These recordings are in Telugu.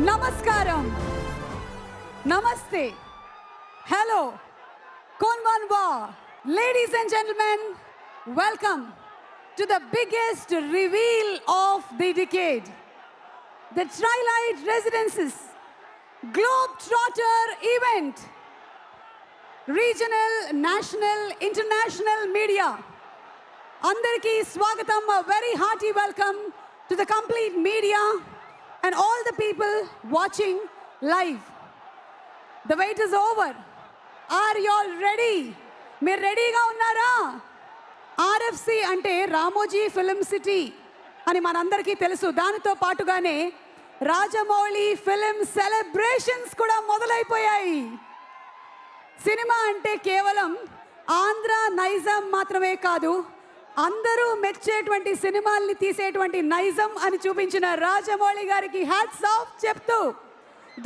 Namaskaram. Namaste. Hello. Konbanwa. Ladies and gentlemen, welcome to the biggest reveal of the decade. The Twilight Residences Globetrotter event. Regional, national, international media. Andarki swagatam, a very hearty welcome to the complete media and all the people watching live. The wait is over. Are you all ready? మీరు రెడీగా ఉన్నారా? ఆర్ఎఫ్సి అంటే రామోజీ ఫిల్మ్ సిటీ అని మనందరికీ తెలుసు. దానితో పాటుగానే రాజమౌళి ఫిల్మ్ సెలబ్రేషన్స్ కూడా మొదలైపోయాయి. సినిమా అంటే కేవలం ఆంధ్ర నైజం మాత్రమే కాదు, అందరూ మెచ్చేటువంటి సినిమాల్ని తీసేటువంటి నైజం అని చూపించిన రాజమౌళి గారికి హ్యాట్స్ ఆఫ్ చెప్తూ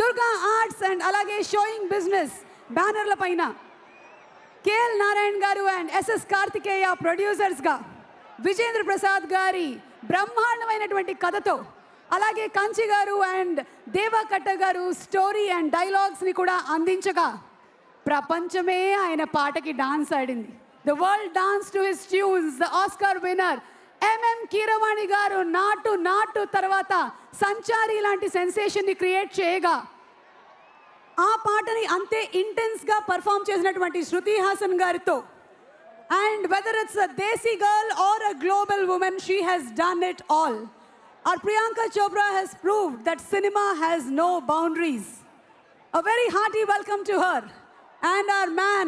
దుర్గా ఆర్ట్స్ అండ్ అలాగే షోయింగ్ బిజినెస్ బ్యానర్ల పైన కేఎల్ నారాయణ్ గారు అండ్ ఎస్ఎస్ కార్తికేయ ప్రొడ్యూసర్స్గా విజేంద్ర ప్రసాద్ గారి బ్రహ్మాండమైనటువంటి కథతో అలాగే కంచి గారు అండ్ దేవకట్ట గారు స్టోరీ అండ్ డైలాగ్స్ని కూడా అందించగా ప్రపంచమే ఆయన పాటకి డాన్స్ ఆడింది. The world danced to his tunes. The Oscar winner MM Keeravani గారు నాటు తర్వాత సంచారి లాంటి సెన్సేషన్ని క్రియేట్ చేయగా ఆ పాటని అంతే ఇంటెన్స్గా పర్ఫామ్ చేసినటువంటి శృతి హాసన్ గారితో and whether it's a desi girl or a global women, she has done it all. Our Priyanka Chopra has proved that cinema has no boundaries. A very hearty welcome to her. And our man,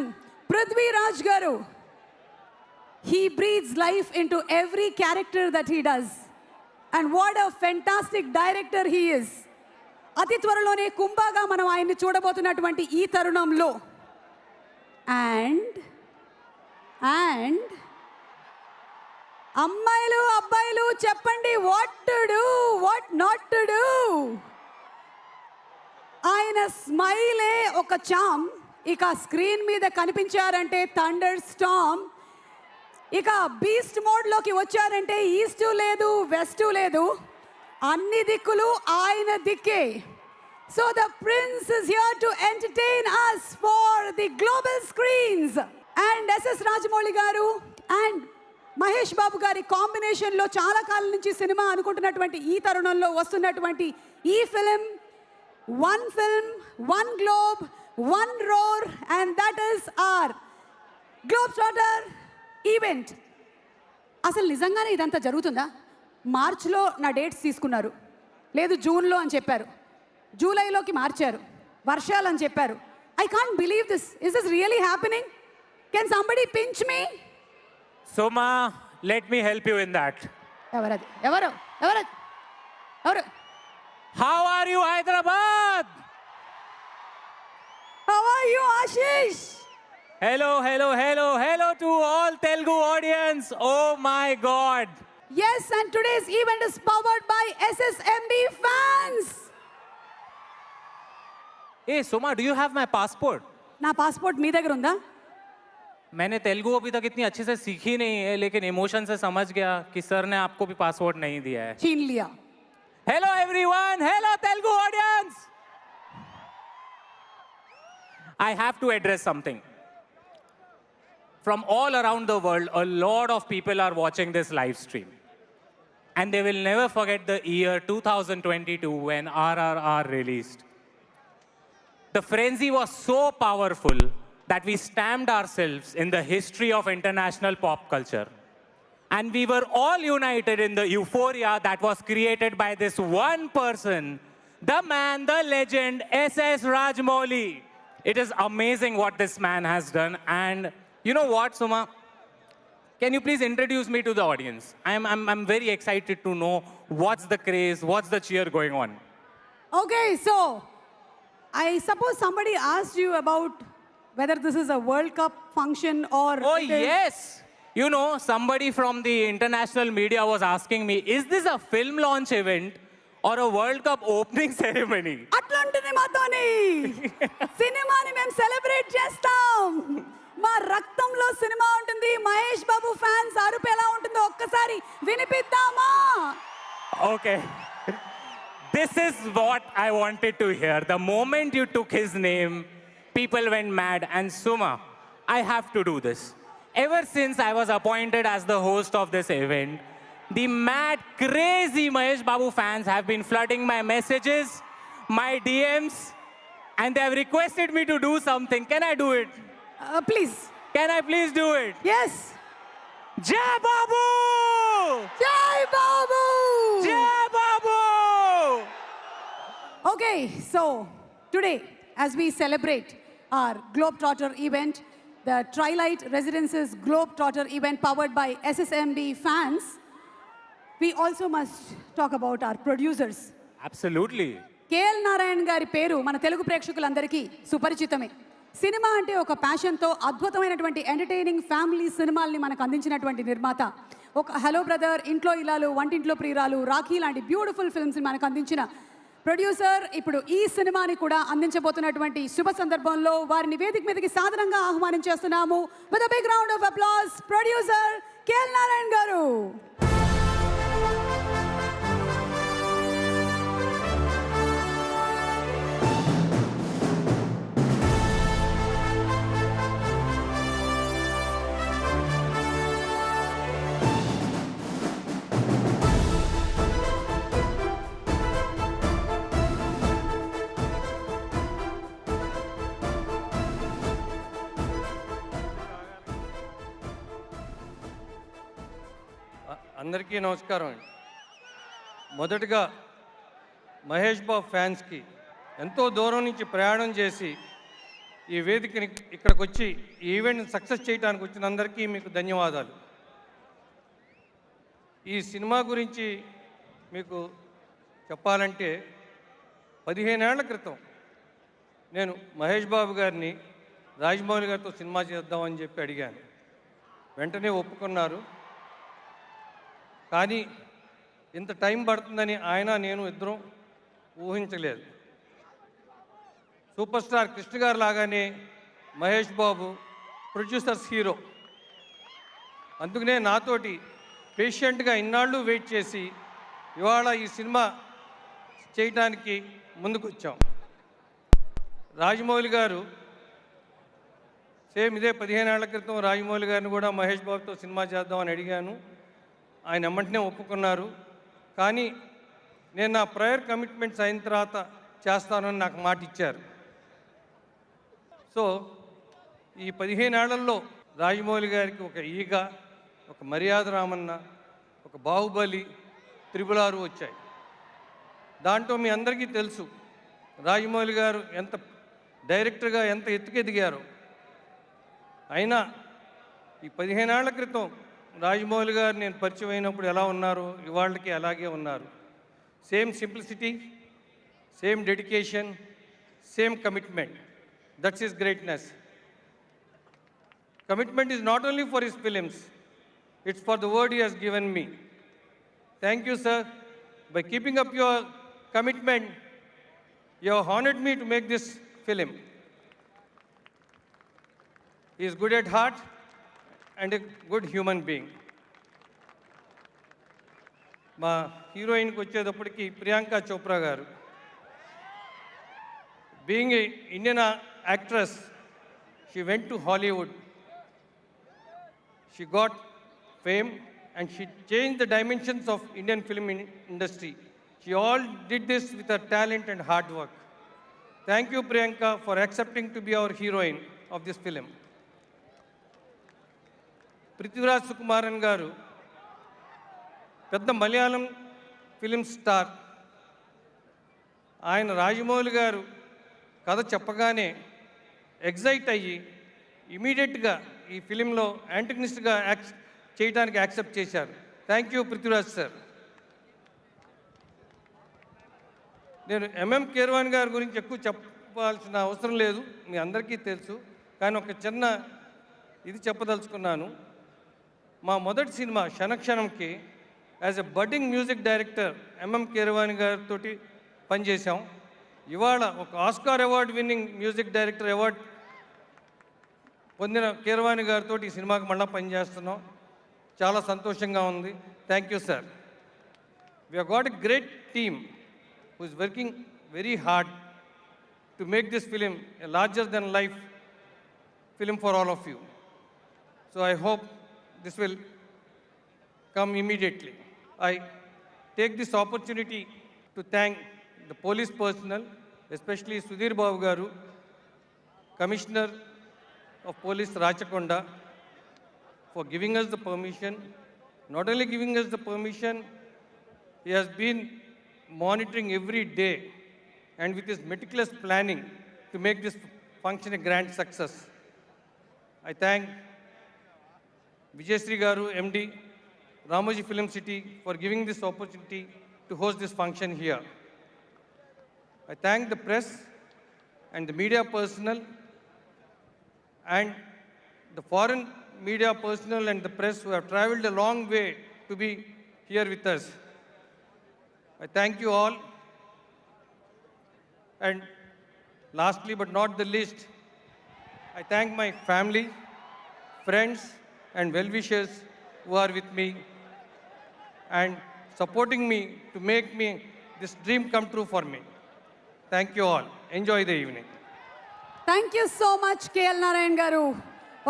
Prithvi Raj Garu. He breathes life into every character that he does. And what a fantastic director he is. అతి త్వరలోనే కుంభాగా మనం ఆయన్ని చూడబోతున్నటువంటి ఈ తరుణంలో అండ్ అమ్మాయిలు అబ్బాయిలు చెప్పండి, what to do, what not to do. ఆయన స్మైలే ఒక చామ్. ఇక స్క్రీన్ మీద కనిపించారంటే థండర్ స్టార్మ్. ఇక బీస్ట్ మోడ్లోకి వచ్చారంటే ఈస్టు లేదు వెస్టు లేదు, అన్ని దిక్కులు ఆయన దిక్కే. So the prince is here to entertain us for the global screens. And SS Rajamouli garu and Mahesh Babu గారి కాంబినేషన్లో చాలా కాలం నుంచి సినిమా అనుకుంటున్నటువంటి ఈ తరుణంలో వస్తున్నటువంటి ఈ film, one film, one globe, one roar, and that is our globetrotter event. అసలు నిజంగానే ఇదంతా జరుగుతుందా? మార్చ్లో నా డేట్స్ తీసుకున్నారు, లేదు జూన్లో అని చెప్పారు, జూలైలోకి మార్చారు, వర్షాలు అని చెప్పారు. I can't believe this. Is this really happening? Can somebody pinch me? Soma, let me help you in that. ఎవరది? How are you, Hyderabad? How are you, Ashish? Hello to all Telugu audience. Oh my God. Yes, and today's event is powered by SSMB fans. Hey, Soma, do you have my passport? నా పాస్పోర్ట్ మీ దగ్గర ఉందా? मैंने तेलुगु अभी तक इतनी अच्छे से सीखी नहीं है, लेकिन इमोशन से समझ गया कि सर ने आपको भी पासपोर्ट नहीं दिया है. छीन लिया. Hello everyone, hello Telugu audience. I have to address something. From all around the world, a lot of people are watching this live stream. And they will never forget the year 2022 when RRR released. The frenzy was so powerful that we stamped ourselves in the history of international pop culture. And we were all united in the euphoria that was created by this one person, the man, the legend, S.S. Rajamouli. It is amazing what this man has done. And you know what, Suma? Can you please introduce me to the audience? I'm very excited to know what's the craze, what's the cheer going on. Okay, so I suppose somebody asked you about whether this is a World Cup function or... Oh, yes. You know, somebody from the international media was asking me, is this a film launch event or a World Cup opening ceremony? అట్లాంటిది మాతోని సినిమాని మేము సెలబ్రేట్ చేస్తాం. మా రక్తంలో సినిమా ఉంటుంది. మహేష్ బాబు ఫ్యాన్స్ అరుపు ఎలా ఉంటుందో ఒక్కసారి వినిపిద్దామా? Okay. This is what I wanted to hear. The moment you took his name, people went mad. And Suma, I have to do this. Ever since I was appointed as the host of this event, the mad, crazy Mahesh Babu fans have been flooding my messages, my DMs, and they have requested me to do something. Can I do it? Please. Can I please do it? Yes. Jai Babu! Jai Babu! Jai Babu! Okay, so today, as we celebrate our Globetrotter event, the Trilight Residences Globetrotter event powered by SSMB fans, we also must talk about our producers. Absolutely. KL Narayan గారి పేరు మన తెలుగు ప్రేక్షకులందరికీ సుపరిచితమే. సినిమా అంటే ఒక ప్యాషన్తో అద్భుతమైనటువంటి ఎంటర్టైనింగ్ ఫ్యామిలీ సినిమాల్ని మనకు అందించినటువంటి నిర్మాత. ఒక హలో బ్రదర్, ఇంట్లో ఇల్లాలు, వంటింట్లో ప్రియురాలు, రాఖీ లాంటి బ్యూటిఫుల్ ఫిల్మ్స్ని మనకు అందించిన ప్రొడ్యూసర్ ఇప్పుడు ఈ సినిమాని కూడా అందించబోతున్నటువంటి శుభ సందర్భంలో వారిని వేదిక మీదకి సాదరంగా ఆహ్వానించేస్తున్నాము. With a big round of applause, producer KL Narayan గారు. అందరికీ నమస్కారం అండి. మొదటగా మహేష్ బాబు ఫ్యాన్స్కి ఎంతో దూరం నుంచి ప్రయాణం చేసి ఈ వేదికని ఇక్కడికి వచ్చి ఈ ఈవెంట్ని సక్సెస్ చేయడానికి వచ్చిన అందరికీ మీకు ధన్యవాదాలు. ఈ సినిమా గురించి మీకు చెప్పాలంటే 15 ఏళ్ల క్రితం నేను మహేష్ బాబు గారిని రాజమౌళి గారితో సినిమా చేద్దామని చెప్పి అడిగాను. వెంటనే ఒప్పుకున్నారు. కానీ ఇంత టైం పడుతుందని ఆయన నేను ఇద్దరం ఊహించలేదు. సూపర్ స్టార్ కృష్ణ గారు లాగానే మహేష్ బాబు ప్రొడ్యూసర్స్ హీరో. అందుకనే నాతోటి పేషెంట్గా ఇన్నాళ్ళు వెయిట్ చేసి ఇవాళ ఈ సినిమా చేయడానికి ముందుకు వచ్చాం. రాజమౌళి గారు సేమ్ ఇదే 15 ఏళ్ల క్రితం రాజమౌళి గారిని కూడా మహేష్ బాబుతో సినిమా చేద్దామని అడిగాను. ఆయన వెంటనే ఒప్పుకున్నారు. కానీ నేను నా ప్రయర్ కమిట్మెంట్స్ అయిన తర్వాత చేస్తానని నాకు మాట ఇచ్చారు. సో ఈ 15 ఏళ్లలో రాజమౌళి గారికి ఒక ఈగ, ఒక మర్యాద రామన్న, ఒక బాహుబలి, త్రిబుల్ 6 వచ్చాయి. దాంట్లో మీ అందరికీ తెలుసు రాజమౌళి గారు ఎంత డైరెక్టర్గా ఎంత ఎత్తుకెదిగారో. అయినా ఈ 15 ఏళ్ల క్రితం రాజమౌళి గారు నేను పరిచయం అయినప్పుడు ఎలా ఉన్నారో ఇవాళకి అలాగే ఉన్నారు. Same simplicity, same dedication, same commitment. That's his greatness. Commitment is not only for his films, it's for the word he has given me. Thank you, sir. By keeping up your commitment, you have honored me to make this film. He is good at heart and a good human being. మా హీరోయిన్కి వచ్చేటప్పటికి ప్రియాంక చోప్రా గారు. Being a Indian actress, she went to Hollywood. She got fame and she changed the dimensions of Indian film industry. She all did this with her talent and hard work. Thank you, Priyanka, for accepting to be our heroine of this film. Prithviraj Sukumaran garu, పెద్ద మలయాళం ఫిలిం స్టార్. ఆయన రాజమౌళి గారు కథ చెప్పగానే ఎగ్జైట్ అయ్యి ఇమీడియట్గా ఈ ఫిలింలో యాంటగనిస్ట్గా చేయడానికి యాక్సెప్ట్ చేశారు. Thank you Prithviraj sir. నేను ఎంఎం కీరవాణి గారి గురించి ఎక్కువ చెప్పాల్సిన అవసరం లేదు, మీ అందరికీ తెలుసు. కానీ ఒక చిన్న ఇది చెప్పదలుచుకున్నాను. మా మొదటి సినిమా క్షణక్షణంకి as a budding music director MM Keeravani గారితో పనిచేశాం. ఇవాళ ఒక Oscar award winning music director award పొందిన కీరవాణి గారితో ఈ సినిమాకి మళ్ళీ పనిచేస్తున్నాం. చాలా సంతోషంగా ఉంది. Thank you sir. We have got a great team. who is working very hard to make this film a larger than life film for all of you. So I hope this will come immediately. I take this opportunity to thank the police personnel, especially Sudhir Babu Garu, Commissioner of Police Rachakonda, for giving us the permission. Not only giving us the permission, he has been monitoring every day and with his meticulous planning to make this function a grand success. I thank Vijay Garu, MD, Ramoji Film City, for giving this opportunity to host this function here. I thank the press and the media personnel and the foreign media personnel and the press who have traveled a long way to be here with us. I thank you all. And lastly but not the least, I thank my family, friends, and well-wishers who are with me and supporting me to make me this dream come true for me. Thank you all. Enjoy the evening. Thank you so much KL Narayan గారు.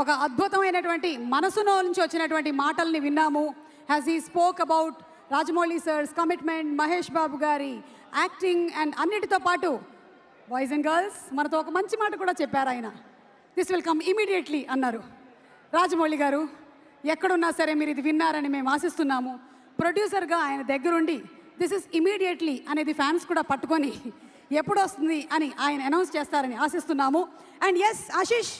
ఒక అద్భుతమైనటువంటి మనసులో నుంచి వచ్చినటువంటి మాటల్ని విన్నాము. Has he spoke about Rajamouli sir's commitment, Mahesh Babu గారి యాక్టింగ్ అండ్ అన్నిటితో పాటు బాయ్స్ అండ్ గర్ల్స్ మనతో ఒక మంచి మాట కూడా చెప్పారు ఆయన. దిస్ విల్ కమ్ ఇమీడియట్లీ అన్నారు. రాజమౌళి గారు ఎక్కడున్నా సరే మీరు ఇది విన్నారని మేము ఆశిస్తున్నాము. ప్రొడ్యూసర్గా ఆయన దగ్గరుండి దిస్ ఇస్ ఇమీడియట్లీ అనేది ఫ్యాన్స్ కూడా పట్టుకొని ఎప్పుడు వస్తుంది అని ఆయన అనౌన్స్ చేస్తారని ఆశిస్తున్నాము. And yes Ashish.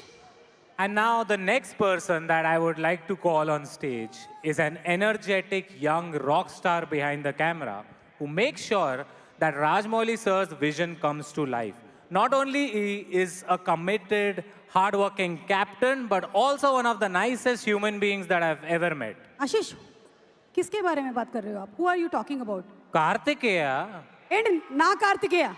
And now the next person that I would like to call on stage is an energetic young rock star behind the camera who makes sure that Rajamouli sir's vision comes to life. Not only he is a committed, hardworking captain, but also one of the nicest human beings that I've ever met. आशीष किसके बारे में बात कर रहे हो आप? Who are you talking about? Karthikeya. ఏంటి నా కార్తికేయ?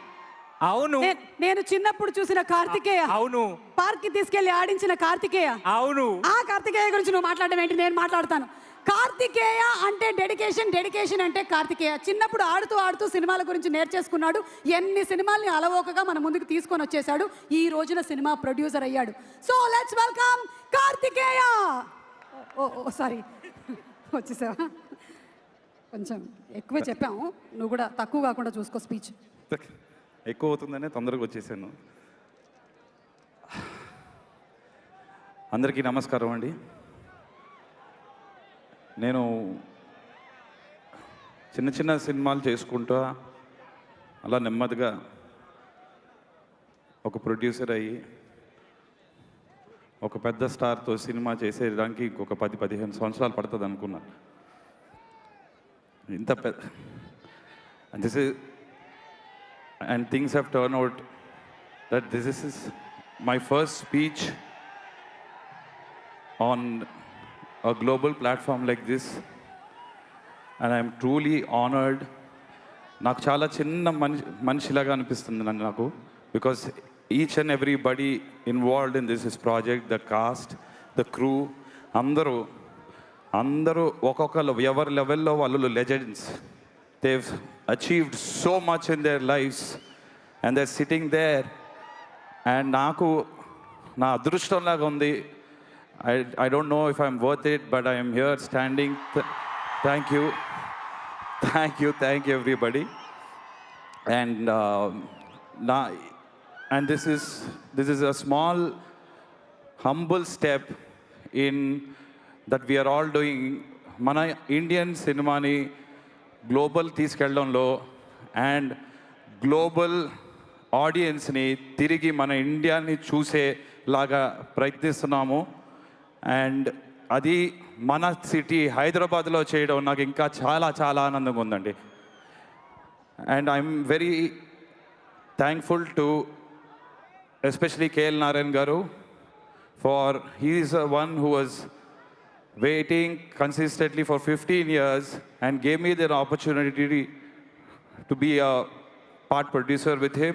అవును. నేను చిన్నప్పుడు చూసిన కార్తికేయ. అవును. పార్క్ కి తీసుకెళ్లి ఆడించిన కార్తికేయ. అవును. ఆ కార్తికేయ గురించి నువ్వు మాట్లాడడం ఏంటి? నేను మాట్లాడతాను. కార్తికేయ అంటే డెడికేషన్, డెడికేషన్ అంటే కార్తికేయ. చిన్నప్పుడు ఆడుతూ ఆడుతూ సినిమాల గురించి నేర్చేసుకున్నాడు. ఎన్ని సినిమాల్ని అలవోకగా మన ముందుకు తీసుకొని వచ్చేసాడు. ఈ రోజున సినిమా ప్రొడ్యూసర్ అయ్యాడు. So let's welcome Karthikeya. Oh sorry వచ్చేసావా? కొంచెం ఎక్కువే చెప్పాము, నువ్వు కూడా తక్కువ కాకుండా చూసుకో స్పీచ్. ఎక్కువ అవుతుందనే తొందరగా వచ్చేసాను. అందరికీ నమస్కారం అండి. నేను చిన్న చిన్న సినిమాలు చేసుకుంటా అలా నెమ్మదిగా ఒక ప్రొడ్యూసర్ అయ్యి ఒక పెద్ద స్టార్తో సినిమా చేసేదానికి ఇంకొక 10-15 సంవత్సరాలు పడుతుంది అనుకున్నాను. ఇంత పెద్ద and things have turned out that this is my first speech on a global platform like this, and I am truly honored. నాకు చాలా చిన్న మనిషిలాగా అనిపిస్తుంది నాకు, because each and everybody involved in this project, the cast, the crew, అందరూ ఒక్కొక్కరు ఎవరి లెవెల్లో వాళ్ళు legends. They've achieved so much in their lives and they're sitting there, and నాకు నా అదృష్టంలాగా ఉంది. I don't know if I'm worth it, but I am here standing. Thank you everybody. And this is a small humble step in that we are all doing. మన ఇండియన్ సినిమాని గ్లోబల్ తీసుకెళ్ళడంలో అండ్ గ్లోబల్ ఆడియన్స్ని తిరిగి మన ఇండియాని చూసేలాగా ప్రయత్నిస్తున్నాము. అండ్ అది మన సిటీ హైదరాబాద్లో చేయడం నాకు ఇంకా చాలా చాలా ఆనందంగా ఉందండి. And I'm very thankful to especially KL Narayan గారు, for he is one who was waiting consistently for 15 years and gave me the opportunity to be a part producer with him.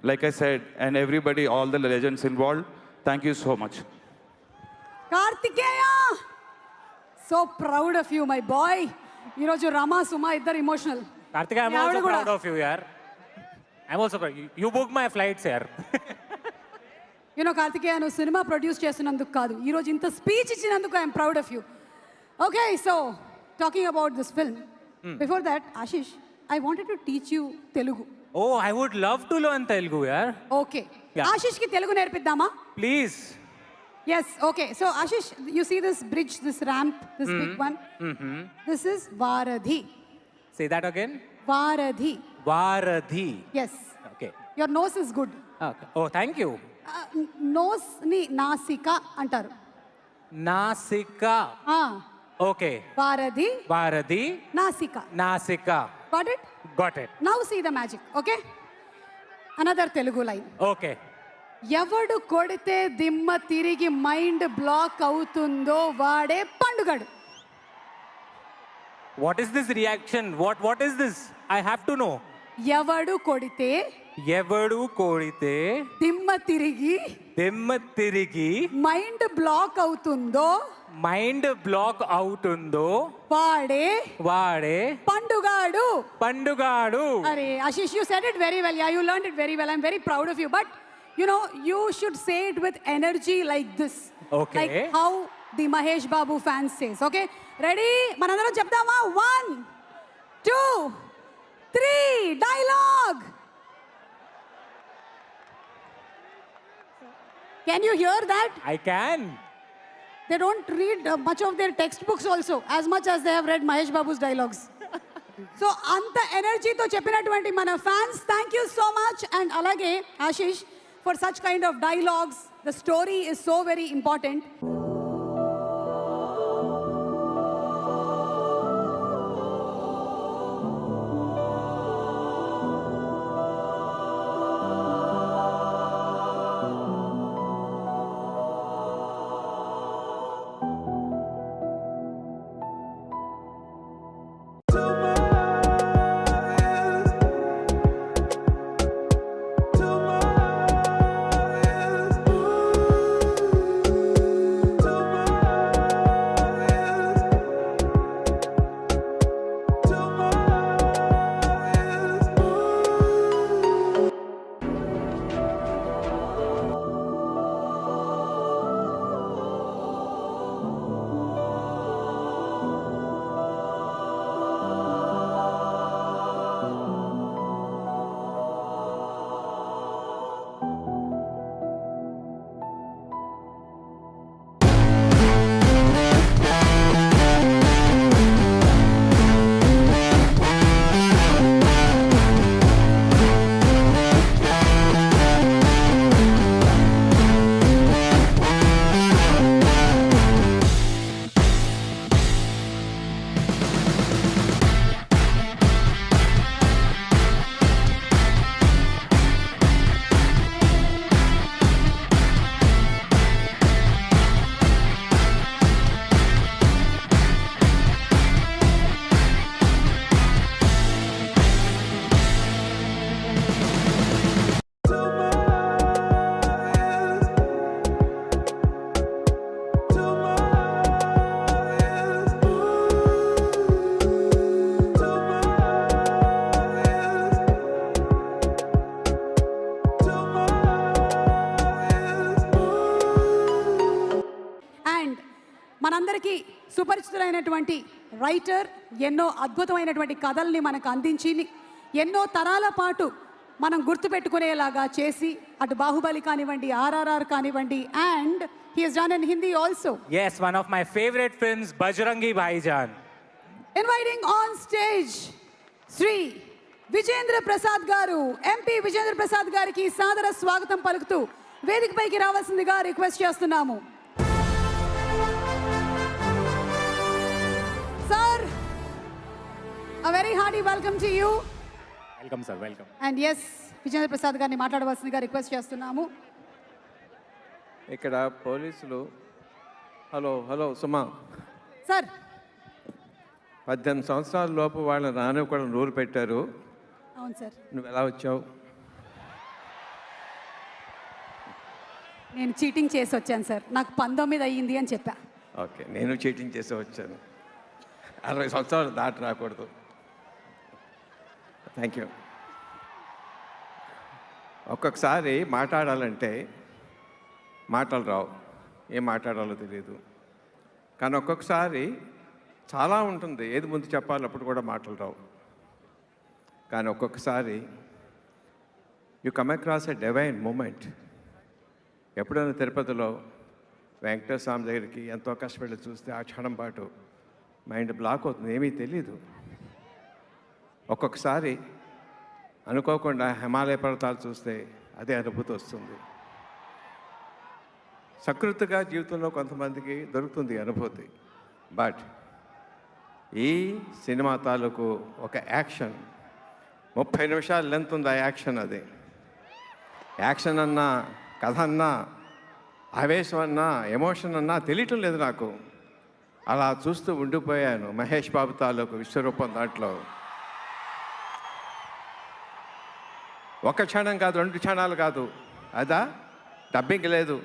Like I said, and everybody, all the legends involved, thank you so much. Kartikeya, so proud of you, my boy. ఈరోజు రమా సుమా ఇద్దరు emotional. Karthik, I'm Yeah, also avadu kuda. proud of you, yaar. I'm also proud. You booked my flights, yaar. You know Karthikeya నువ్వు సినిమా ప్రొడ్యూస్ చేస్తున్నందుకు కాదు ఈరోజు ఇంత స్పీచ్ ఇచ్చినందుకు I'm proud of you okay so talking about this film before that Ashish I wanted to teach you Telugu Oh, I would love to learn Telugu, yaar. Okay Yeah. ఆశిష్కి తెలుగు నేర్పిద్దామా Please. Yes okay so Ashish you see this bridge this ramp this big one this is వారధి Say that again. వారధి Varadhi. Yes Okay. Your nose is good Okay. Oh, thank you. Nose ని నాసిక అంటారు Nasika. Okay. వారధి Varadhi. నాసిక Nasika. Got it Got it. Now see the magic okay another Telugu line Okay. ఎవడు కొడితే దిమ్మ తిరిగి మైండ్ బ్లాక్ అవుతుందో వాడే పండుగడు What is this reaction? What is this? I have to know. ఎవడు కొడితే ఎవడు కోడితే దిమ్మ తిరిగి దిమ్మ తిరిగి మైండ్ బ్లాక్ అవుతుందో మైండ్ బ్లాక్ అవుతుందో వాడే వాడే పండుగాడు పండుగాడు. అరే Ashish you said it very well yeah you learn it very well I'm very proud of you but you know you should say it with energy like this Okay. Like how the Mahesh Babu fans says okay ready మనందరం చెప్దామా 1 2 3 dialogue can you here that I can. they don't read much of their textbooks also as much as they have read Mahesh Babu's dialogues. So anta energy to cheppinatuvanti mana fans, thank you so much. And alage Ashish for such kind of dialogues. The story is so very important. మనందరికీ సుపరిచితులైనటువంటి రైటర్ ఎన్నో అద్భుతమైనటువంటి కథల్ని మనకు అందించి ఎన్నో తరాల పాటు మనం గుర్తుపెట్టుకునేలాగా చేసి అటు బాహుబలి కానివ్వండి ఆర్ఆర్ఆర్ కానివ్వండి and he has done in Hindi also Yes, one of my favorite films, Bajrangi Bhaijaan. Inviting on stage Shri Vijayendra Prasad గారు ఎంపీ విజేంద్ర ప్రసాద్ గారికి సాదర స్వాగతం పలుకుతూ వేదికపైకి రావాల్సిందిగా రిక్వెస్ట్ చేస్తున్నాము. Sir, a very hearty welcome to you. Welcome, sir. Welcome. And yes, Vijendra Prasad గారిని మాట్లాడవలసిందిగా రిక్వెస్ట్ చేస్తున్నాము. ఇక్కడ పోలీసులు హలో హలో సుమా సార్ 18 సంవత్సరాల లోపు వాళ్ళని రానివ్వకూడని రూల్ పెట్టారు. అవును సార్, నువ్వు ఎలా వచ్చావు? నేను చీటింగ్ చేసి వచ్చాను సార్. నాకు 19 అయ్యింది అని చెప్పా. ఓకే, నేను చీటింగ్ చేసి వచ్చాను. 60 సంవత్సరాలు దాటి రాకూడదు. Thank you. ఒక్కొక్కసారి మాట్లాడాలంటే మాటలు రావు, ఏం మాట్లాడాలో తెలియదు. కానీ ఒక్కొక్కసారి చాలా ఉంటుంది, ఏది ముందు చెప్పాలి అప్పుడు కూడా మాటలు రావు. కానీ ఒక్కొక్కసారి you come across a divine moment. ఎప్పుడైనా తిరుపతిలో వెంకటేశ్వర స్వామి దగ్గరికి ఎంతో కష్టపడి చూస్తే ఆ క్షణం పాటు మైండ్ బ్లాక్ అవుతుంది, ఏమీ తెలీదు. ఒక్కొక్కసారి అనుకోకుండా హిమాలయ పర్వతాలు చూస్తే అదే అనుభూతి వస్తుంది. సకృతిగా జీవితంలో కొంతమందికి దొరుకుతుంది అనుభూతి. బట్ ఈ సినిమా తాలూకు ఒక యాక్షన్ 30 నిమిషాలు లెంత్ ఉంది. ఆ యాక్షన్, అది యాక్షన్ అన్నా, కథ అన్నా, ఆవేశం అన్నా, ఎమోషన్ అన్నా తెలియటం లేదు నాకు. అలా చూస్తూ ఉండిపోయాను మహేష్ బాబు తాలూకు విశ్వరూపం. దాంట్లో ఒక క్షణం కాదు, 2 క్షణాలు కాదు. అదా డబ్బింగ్ లేదు,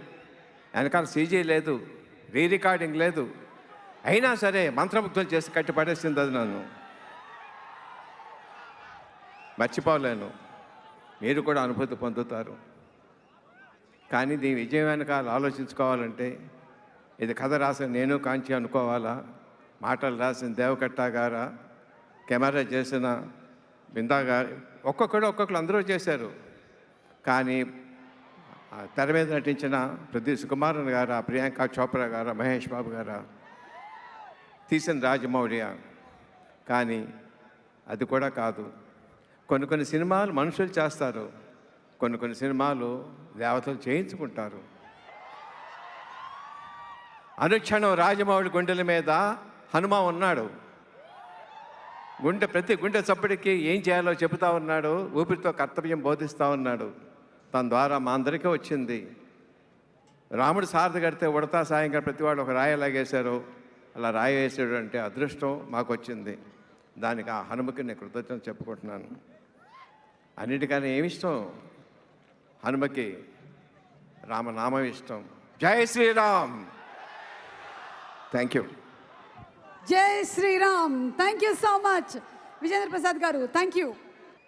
వెనకాల సీజీ లేదు, రీ రికార్డింగ్ లేదు. అయినా సరే మంత్రముగ్ధులు చేసి కట్టి పడేసింది అది. నన్ను మర్చిపోలేను. మీరు కూడా అనుభూతి పొందుతారు. కానీ దీని విజయం వెనకాల ఆలోచించుకోవాలంటే ఇది కథ రాసిన నేను కాంచి అనుకోవాలా, మాటలు రాసిన దేవకట్ట గారా, కెమెరా చేసిన బిందా గారు, ఒక్కొక్కరు అందరూ చేశారు. కానీ తెర మీద నటించిన ప్రదీప్ సుకుమారన్ గారా, ప్రియాంక చోప్రా గారా, మహేష్ బాబు గారా, తీసిన రాజమౌళి. కానీ అది కూడా కాదు. కొన్ని సినిమాలు మనుషులు చేస్తారు, కొన్ని సినిమాలు దేవతలు చేయించుకుంటారు. అనుక్షణం రాజమౌళి గుండెల మీద హనుమ ఉన్నాడు. ప్రతి గుండె చప్పటికి ఏం చేయాలో చెబుతా ఉన్నాడు, ఊపిరితో కర్తవ్యం బోధిస్తూ ఉన్నాడు. తన ద్వారా మా అందరికీ వచ్చింది. రాముడు సారథి కడితే ఉడతా సాయంగా ప్రతి వాళ్ళు ఒక రాయి లాగేశారు, అలా రాయి వేసాడు అంటే అదృష్టం మాకు వచ్చింది. దానికి ఆ హనుమకి నేను కృతజ్ఞత చెప్పుకుంటున్నాను. అన్నిటికన్నా ఏమిష్టం హనుమకి? రామనామం ఇష్టం. Jai Sri Ram. Thank you. Jai Sri Ram. Thank you so much, Vijayendra Prasad Garu. Thank you.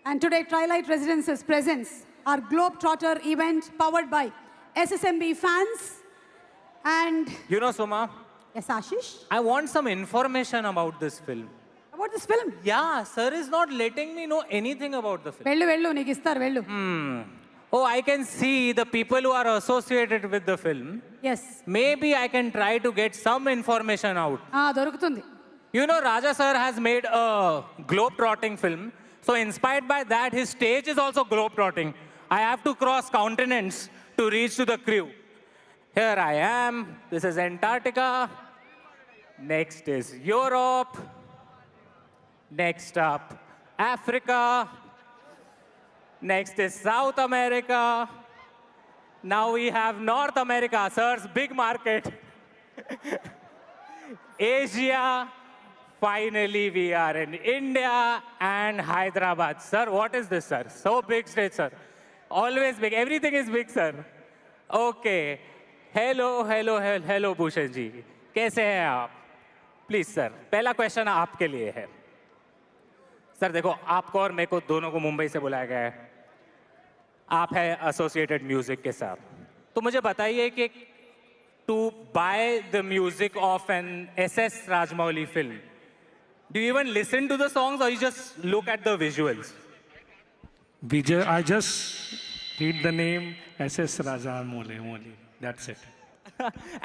And today, Twilight Residences presents our Globetrotter event powered by SSMB fans. And You know, Suma, yes, Ashish, I want some information about this film. about this film. Yeah, sir is not letting me know anything about the film. వెళ్ళు నీకు ఇస్తారు వెళ్ళు. Oh, I can see the people who are associated with the film. Yes. Maybe I can try to get some information out. దొరుకుతుంది. You know, Raja sir has made a globe-trotting film. So inspired by that, his stage is also globe-trotting. I have to cross continents to reach to the crew. Here I am. This is Antarctica. Next is Europe. Next up, Africa. Next is South America. Now we have North America, sir's big market. Asia. Finally, we are in India and Hyderabad. Sir, what is this, sir? So big stage, sir. Always big. Everything is big, sir. Okay. Hello, Bhushan ji. कैसे हैं आप? Please, sir. पहला क्वेश्चन आपके लिए है. सर देखो, आपको और मेरे को दोनों को मुंबई से बुलाया गया है. आप हैं एसोसिएटेड म्यूजिक के साथ. तो मुझे बताइए कि to buy the music of an SS Rajmouli film, do you even listen to the songs or you just look at the visuals? I just read the name SS Rajamouli. That's it.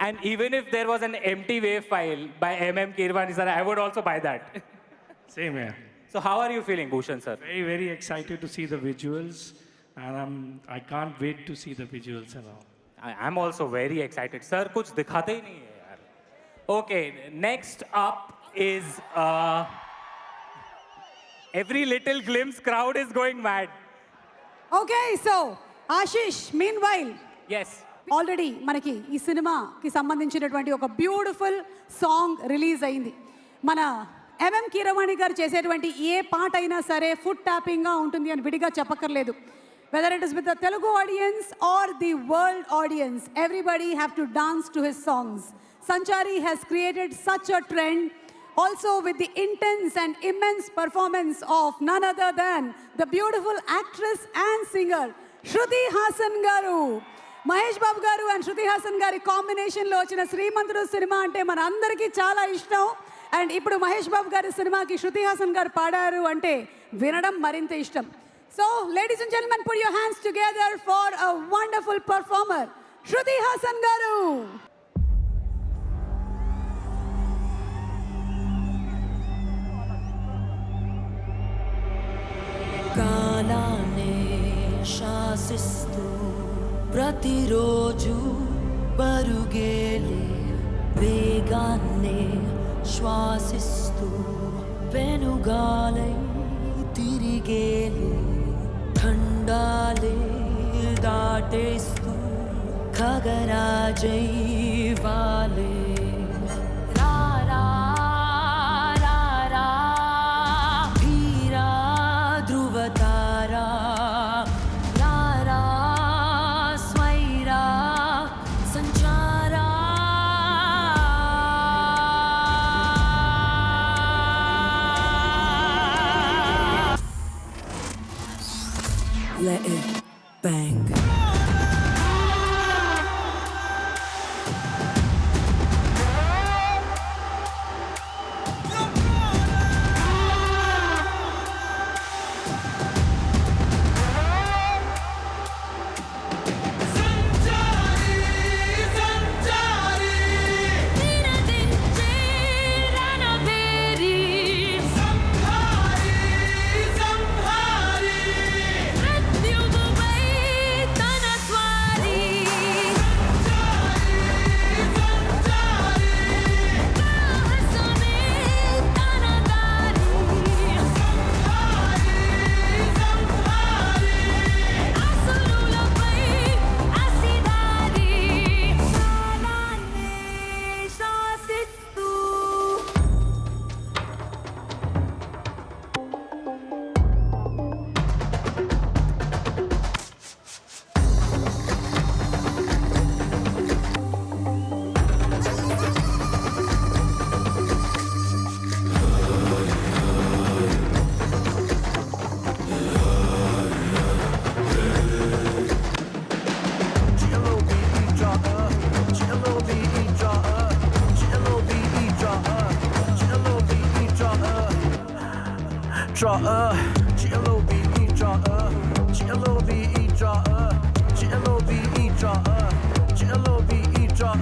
And even if there was an empty wave file by MM Kirwani sir, I would also buy that. Same here. So how are you feeling, Bhushan sir? Very, very excited to see the visuals, and I can't wait to see the visuals and all. I'm also very excited. Sir, कुछ दिखाते ही नहीं है यार. Okay, next up is every little glimpse crowd is going mad. Okay, so Ashish, meanwhile, Yes. Already మనకి ఈ సినిమాకి సంబంధించినటువంటి ఒక బ్యూటిఫుల్ సాంగ్ రిలీజ్ అయింది. మన ఎంఎం కీరవాణి గారు చేసేటువంటి ఏ పాట అయినా సరే ఫుట్ ట్యాపింగ్గా ఉంటుంది అని విడిగా చెప్పక్కర్లేదు. Whether it is with the Telugu audience or the world audience, everybody have to dance to his songs. Sanchari has created such a trend also with the intense and immense performance of none other than the beautiful actress and singer, Shruti Hassan garu. Mahesh Babu గారు అండ్ శృతి హాసన్ గారి కాంబినేషన్లో వచ్చిన శ్రీమంతుడు సినిమా అంటే మన అందరికీ చాలా ఇష్టం. అండ్ ఇప్పుడు మహేష్ బాబు గారి సినిమాకి శృతి హాసన్ గారు పాడారు అంటే వినడం మరింత ఇష్టం. So ladies and gentlemen, put your hands together for a wonderful performer Shruti Haasan గారు. కాలానే శాసిస్తూ ప్రతిరోజు పరుగేలే వేగాన్నే శ్వాసిస్తూ వెనుగాలై తిరిగేలే ఖండాలే దాటేస్తూ ఖగరాజై వాలే రారా రారా ధీరా ధ్రువతారా రారా స్వైరా సంచారా Let it bang. Draw G-L-O-V-E, draw G-L-O-V-E, draw G-L-O-V-E, draw G-L-O-V-E, draw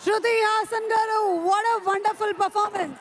Shruti Hassan garu, what a wonderful performance.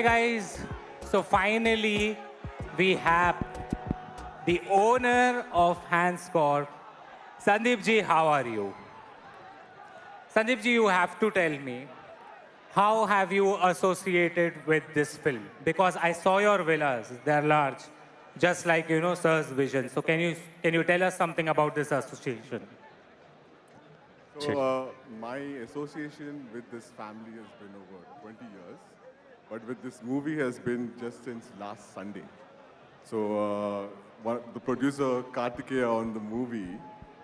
guys. So finally, we have the owner of Hans Corp, Sandeep ji. How are you? Sandeep ji, you have to tell me, how have you associated with this film? Because I saw your villas, they're large, just like, you know, sir's vision. So can you tell us something about this association? So my association with this family has been over 20 years, but with this movie has been just since last Sunday. So the producer Kartikeya on the movie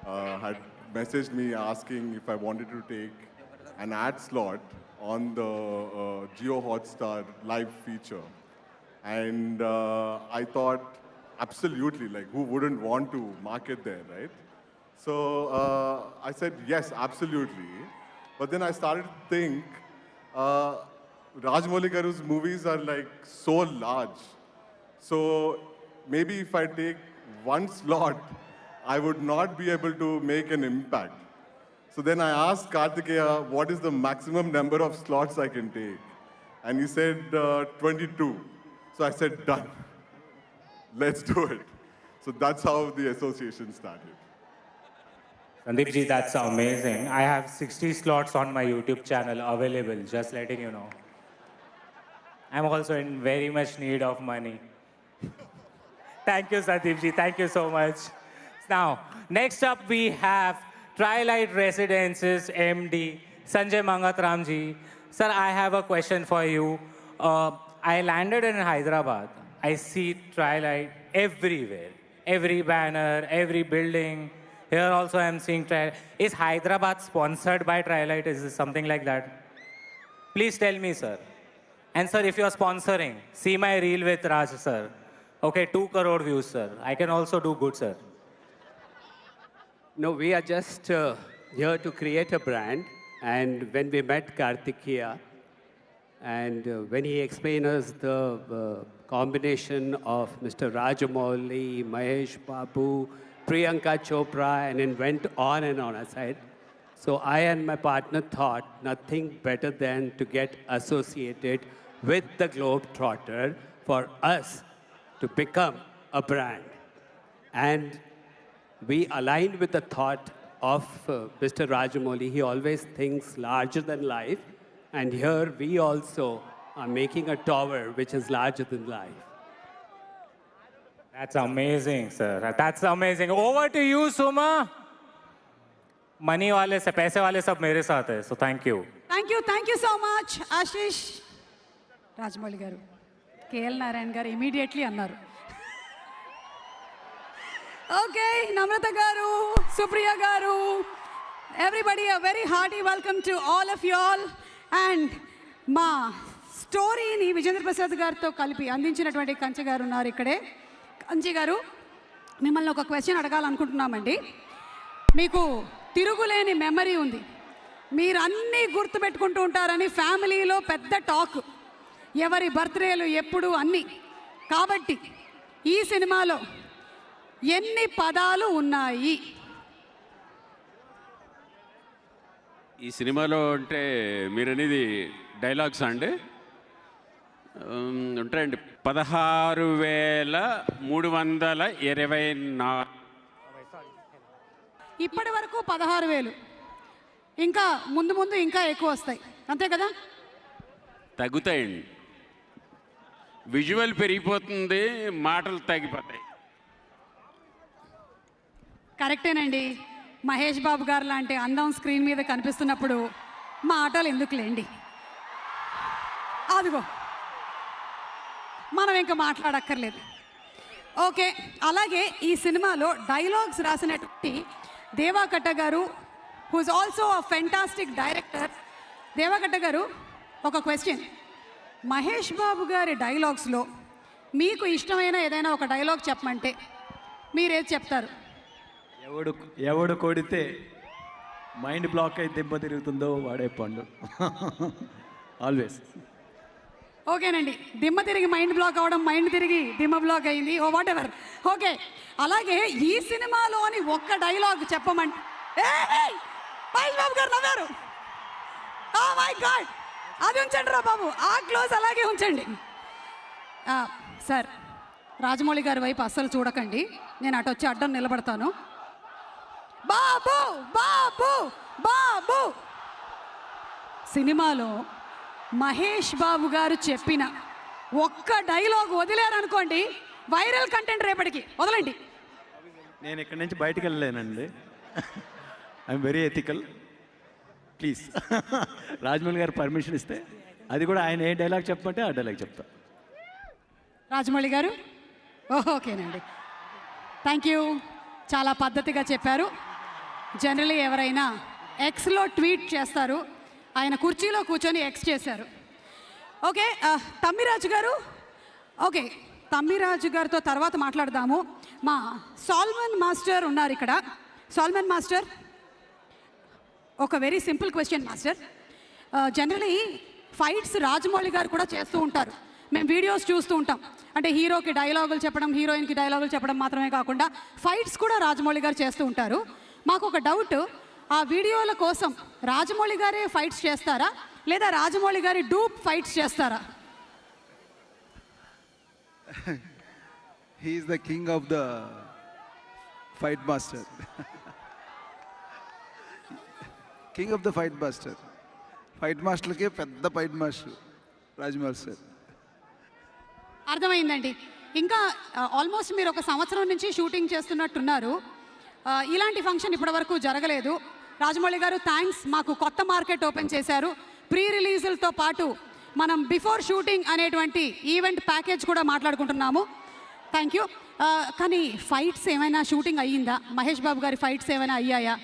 had messaged me asking if I wanted to take an ad slot on the Jio Hotstar live feature. And I thought, absolutely, like who wouldn't want to market there, right? So I said, yes, absolutely. But then I started to think, Rajamouli Garu's movies are like so large. So maybe if I take one slot, I would not be able to make an impact. So then I asked Kartikeya, what is the maximum number of slots I can take? And he said 22. So I said, done. Let's do it. So that's how the association started. Sandeep ji, that's amazing. I have 60 slots on my YouTube channel available, just letting you know. I'm also in very much need of money. Thank you, Sandeep ji. Thank you so much. Now, next up we have Trilight Residences MD, Sanjay Mangatram ji. Sir, I have a question for you. I landed in Hyderabad. I see Trilight everywhere. Every banner, every building. Here also I'm seeing Trilight. Is Hyderabad sponsored by Trilight? Is it something like that? Please tell me, sir. And sir, if you're sponsoring, see my reel with Raj, sir. Okay, 2 crore views, sir. I can also do good, sir. No, we are just here to create a brand. And when we met Kartikeya, and when he explained us the combination of Mr. Rajamouli, Mahesh Babu, Priyanka Chopra, and it went on and on. I said, so I and my partner thought nothing better than to get associated with the Globetrotter for us to become a brand. And we aligned with the thought of Mr. Rajamouli. He always thinks larger than life. And here we also are making a tower which is larger than life. That's amazing, sir. That's amazing. Over to you, Suma. Money wale se paise wale sab mere saath hai. So thank you. Thank you so much, Ashish. Rajamouli garu. KL Narayan garu immediately annaru. Okay, Namrata garu, Supriya garu, everybody a very hearty welcome to all of you all. And మా స్టోరీని విజేంద్ర ప్రసాద్ గారితో కలిపి అందించినటువంటి కంచి గారు ఉన్నారు ఇక్కడే. కంచి గారు, మిమ్మల్ని ఒక క్వశ్చన్ అడగాలనుకుంటున్నామండి. మీకు తిరుగులేని మెమరీ ఉంది, మీరు అన్నీ గుర్తుపెట్టుకుంటూ ఉంటారని ఫ్యామిలీలో పెద్ద టాక్, ఎవరి బర్త్డేలు ఎప్పుడు అన్నీ. కాబట్టి ఈ సినిమాలో ఎన్ని పదాలు ఉన్నాయి? ఈ సినిమాలో అంటే మీరు అనేది డైలాగ్స్ అండి ఉంటాయండి. 16,324. ఇప్పటి వరకు 16,000. ఇంకా ముందు ముందు ఇంకా ఎక్కువ వస్తాయి, అంతే కదా? తగ్గుతాయండి. విజువల్ పెరిగిపోతుంది, మాటలు తగ్గిపోతాయి. కరెక్టేనండి. మహేష్ బాబు గారు లాంటి అందం స్క్రీన్ మీద కనిపిస్తున్నప్పుడు మా ఆటోలు ఎందుకులేండి. అదిగో మనం ఇంకా మాట్లాడక్కర్లేదు. ఓకే, అలాగే ఈ సినిమాలో డైలాగ్స్ రాసినటువంటి దేవాకట్ట గారు, whose also a fantastic director. Deva Katta గారు, ఒక క్వశ్చన్. మహేష్ బాబు గారి డైలాగ్స్లో మీకు ఇష్టమైన ఏదైనా ఒక డైలాగ్ చెప్పమంటే మీరేది చెప్తారు? ఎవడు కొడితే మైండ్ బ్లాక్ అయి దెబ్బ తిరుగుతుందో వాడే పండు. ఆల్వేస్. ఓకేనండి, దిమ్మ తిరిగి మైండ్ బ్లాక్ అవ్వడం, మైండ్ తిరిగి దిమ్మ బ్లాక్ అయింది, ఓ వాట్ ఎవర్. ఓకే, అలాగే ఈ సినిమాలోని ఒక్క డైలాగ్ చెప్పమంటే మహేష్ బాబు గారు నవ్వారు. ఓ మై గాడ్, అది ఉంచండి రా బాబు, ఆ క్లోజ్ అలాగే ఉంచండి. సార్, రాజమౌళి గారి వైపు అస్సలు చూడకండి, నేను అటు వచ్చి అడ్డం నిలబడతాను. బాబు బాబు బాబు సినిమాలో మహేష్ బాబు గారు చెప్పిన ఒక్క డైలాగ్ వదిలేరనుకోండి, వైరల్ కంటెంట్ రేపటికి వదలండి. నేను ఇక్కడి నుంచి బయటికి వెళ్ళలేనండి. I'm very ethical. Please Rajamouli గారు పర్మిషన్ ఇస్తే, అది కూడా ఆయన ఏ డైలాగ్ చెప్పమంటే ఆ డైలాగ్ చెప్తా. రాజమౌళి గారు ఓకేనండి, థ్యాంక్ యూ. చాలా పద్ధతిగా చెప్పారు. జనరలీ ఎవరైనా ఎక్స్లో ట్వీట్ చేస్తారు, ఆయన కుర్చీలో కూర్చొని ఎక్స్ చేశారు. ఓకే, తమ్మిరాజు గారు. ఓకే, తమ్మిరాజు గారితో తర్వాత మాట్లాడదాము. మా సాల్మన్ మాస్టర్ ఉన్నారు ఇక్కడ. సాల్మన్ మాస్టర్, ఒక very simple question master. Generally fights Rajamouli గారు కూడా చేస్తూ ఉంటారు, మేము వీడియోస్ చూస్తూ ఉంటాం. అంటే హీరోకి డైలాగులు చెప్పడం, హీరోయిన్కి డైలాగులు చెప్పడం మాత్రమే కాకుండా ఫైట్స్ కూడా రాజమౌళి గారు చేస్తూ ఉంటారు. మాకు ఒక డౌట్, ఆ వీడియోల కోసం రాజమౌళి గారే ఫైట్స్ చేస్తారా, లేదా రాజమౌళి గారి డూప్ ఫైట్స్ చేస్తారా? He is the king of the fight master. King of the fight master. Fight మాస్టర్కే పెద్ద ఫైట్ మాస్టర్ రాజమౌళి సార్. అర్థమైందండి. ఇంకా ఆల్మోస్ట్ మీరు ఒక సంవత్సరం నుంచి షూటింగ్ చేస్తున్నట్టున్నారు. ఇలాంటి ఫంక్షన్ ఇప్పటివరకు జరగలేదు. రాజమౌళి గారు థ్యాంక్స్, మాకు కొత్త మార్కెట్ ఓపెన్ చేశారు. ప్రీ రిలీజులతో పాటు మనం బిఫోర్ షూటింగ్ అనేటువంటి ఈవెంట్ ప్యాకేజ్ కూడా మాట్లాడుకుంటున్నాము. Thank you. కానీ ఫైట్స్ ఏమైనా షూటింగ్ అయ్యిందా? మహేష్ బాబు గారి ఫైట్స్ ఏమైనా అయ్యాయా?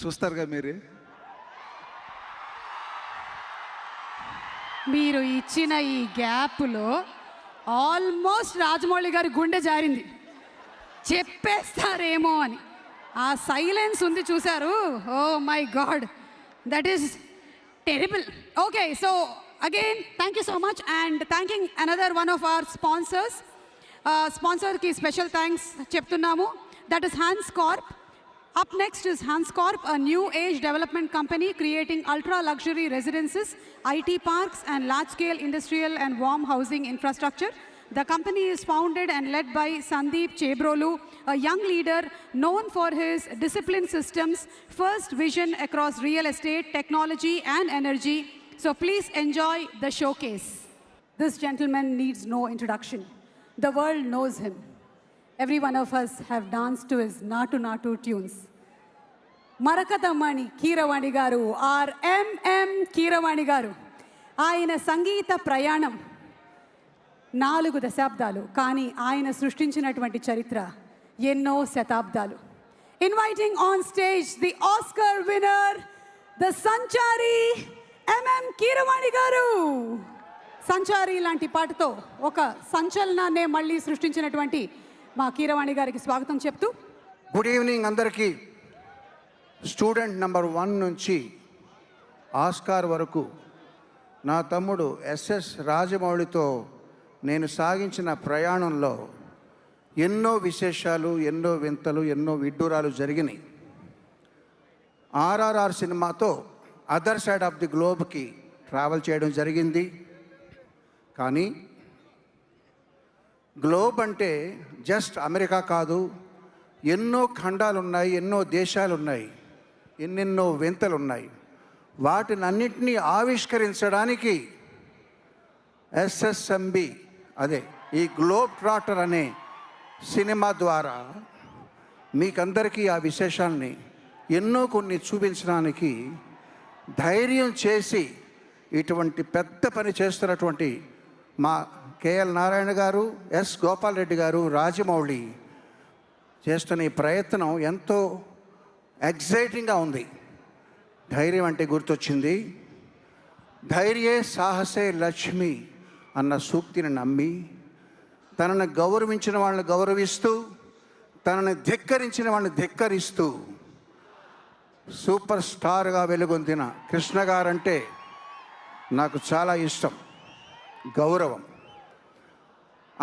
చూస్తారుగా మీరే. మీరు ఇచ్చిన ఈ గ్యాప్లో ఆల్మోస్ట్ రాజమౌళి గారి గుండె జారింది, చెప్పేస్తారేమో అని. ఆ సైలెన్స్ ఉంది చూశారు, oh my god, that is terrible. Okay, so again thank you so much and thanking another one of our sponsors. స్పాన్సర్కి స్పెషల్ థ్యాంక్స్ చెప్తున్నాము, that is Hans Corp. Up next is Hans Corp, a new age development company creating ultra luxury residences, IT parks and large scale industrial and warm housing infrastructure. The company is founded and led by Sandeep Chebrolu, a young leader known for his disciplined systems, first vision across real estate, technology and energy. So please enjoy the showcase. This gentleman needs no introduction. The world knows him. Every one of us have danced to his Natu Natu tunes. Marakathammani Keeravani garu, or M.M. Keeravani garu. Ayana Sangeeta Prayanam 4 దశాబ్దాలు, కానీ ఆయన సృష్టించినటువంటి చరిత్ర ఎన్నో శతాబ్దాలు. Inviting on stage the Oscar winner, the Sanchari M.M. Keeravani garu. సంచారి లాంటి పాటతో ఒక సంచలనాన్నే మళ్ళీ సృష్టించినటువంటి మా కీరవాణి గారికి స్వాగతం చెప్తూ, గుడ్ ఈవినింగ్ అందరికీ. స్టూడెంట్ నెంబర్ 1 నుంచి ఆస్కార్ వరకు నా తమ్ముడు ఎస్ఎస్ రాజమౌళితో నేను సాగించిన ప్రయాణంలో ఎన్నో విశేషాలు, ఎన్నో వింతలు, ఎన్నో విడ్డూరాలు జరిగినాయి. ఆర్ఆర్ఆర్ సినిమాతో అదర్ సైడ్ ఆఫ్ ది గ్లోబ్కి ట్రావెల్ చేయడం జరిగింది. కానీ గ్లోబ్ అంటే జస్ట్ అమెరికా కాదు, ఎన్నో ఖండాలు ఉన్నాయి, ఎన్నో దేశాలు ఉన్నాయి, ఎన్నెన్నో వింతలు ఉన్నాయి. వాటినన్నింటినీ ఆవిష్కరించడానికి ఎస్ఎస్ఎంబి, అదే ఈ గ్లోబ్ ట్రాటర్ అనే సినిమా ద్వారా మీకందరికీ ఆ విశేషాన్ని ఎన్నో కొన్ని చూపించడానికి ధైర్యం చేసి ఇటువంటి పెద్ద పని చేస్తున్నటువంటి మా కేఎల్ నారాయణ గారు, ఎస్ గోపాల్ రెడ్డి గారు, రాజమౌళి చేస్తున్న ఈ ప్రయత్నం ఎంతో ఎగ్జైటింగ్గా ఉంది. ధైర్యం అంటే గుర్తొచ్చింది. ధైర్యే సాహసే లక్ష్మి అన్న సూక్తిని నమ్మి తనను గౌరవించిన వాళ్ళని గౌరవిస్తూ, తనని ధిక్కరించిన వాళ్ళని ధిక్కరిస్తూ సూపర్ స్టార్గా వెలుగొందిన కృష్ణ గారంటే నాకు చాలా ఇష్టం, గౌరవం.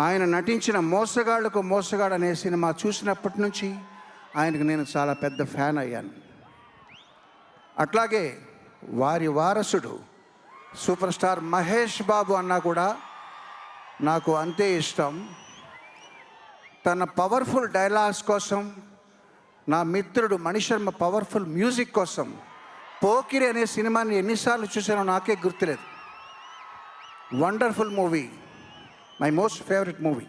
ఆయన నటించిన మోసగాళ్లకు మోసగాడు అనే సినిమా చూసినప్పటి నుంచి ఆయనకు నేను చాలా పెద్ద ఫ్యాన్ అయ్యాను. అట్లాగే వారి వారసుడు సూపర్ స్టార్ మహేష్ బాబు అన్నా కూడా నాకు అంతే ఇష్టం. తన పవర్ఫుల్ డైలాగ్స్ కోసం, నా మిత్రుడు మణిశర్మ పవర్ఫుల్ మ్యూజిక్ కోసం పోకిరి అనే సినిమాని ఎన్నిసార్లు చూసానో నాకే గుర్తులేదు. Wonderful movie, my most favourite movie.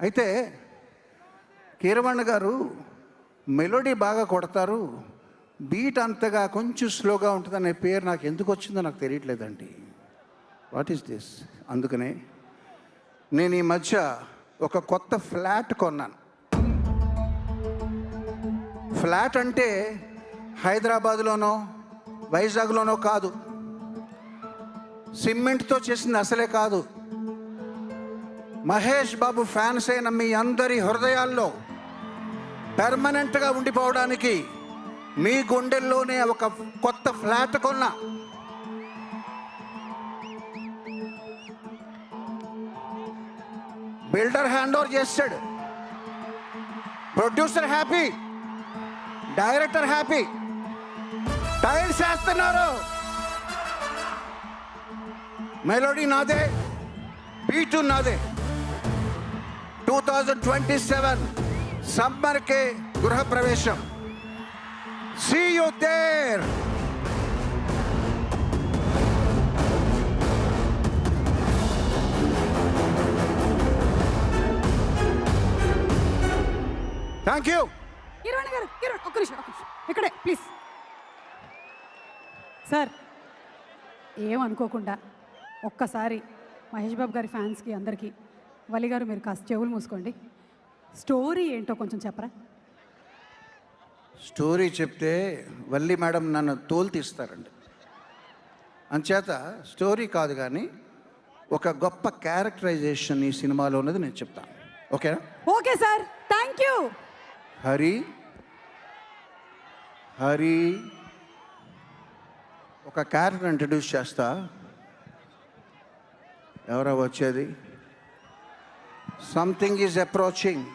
అయితే కీరవాణి గారు మెలోడీ బాగా కొడతారు, బీట్ అంతగా కొంచెం స్లోగా ఉంటుందనే పేరు నాకు ఎందుకు వచ్చిందో నాకు తెలియట్లేదండి. What is this? అందుకనే నేను ఈ మధ్య ఒక కొత్త ఫ్లాట్ కొన్నాను. ఫ్లాట్ అంటే హైదరాబాద్లోనో వైజాగ్లోనో కాదు, సిమెంట్తో చేసింది అసలే కాదు. మహేష్ బాబు ఫ్యాన్స్ అయిన మీ అందరి హృదయాల్లో పెర్మనెంట్గా ఉండిపోవడానికి మీ గుండెల్లోనే ఒక కొత్త ఫ్లాట్ కొన్నా. బిల్డర్ హ్యాండ్ ఓవర్ చేస్తాడు, producer happy, director happy, tiles వేస్తున్నారు, మెలోడీ నాదే, బీటు నాదే. 2027 సమ్మర్ के गृह प्रवेशम. See you there. Thank you. Kiran గారు, కిరణ్ ఒక్క నిమిషం ఇక్కడే ప్లీజ్. సార్ ఏమనుకోకుండా ఒక్కసారి మహేష్ బాబు గారి ఫ్యాన్స్కి అందరికీ వలి గారు మీరు కాస్త చెవులు మూసుకోండి. స్టోరీ ఏంటో కొంచెం చెప్పరా? స్టోరీ చెప్తే వల్లి మేడం నన్ను తోలు తీస్తారండి. అంచేత స్టోరీ కాదు కానీ ఒక గొప్ప క్యారెక్టరైజేషన్ ఈ సినిమాలో ఉన్నది నేను చెప్తాను. ఓకేనా? Okay sir, thank you. Hari Hari ఒక క్యారెక్టర్ ఇంట్రడ్యూస్ చేస్తా. ఎవరో వచ్చేది? Something is approaching.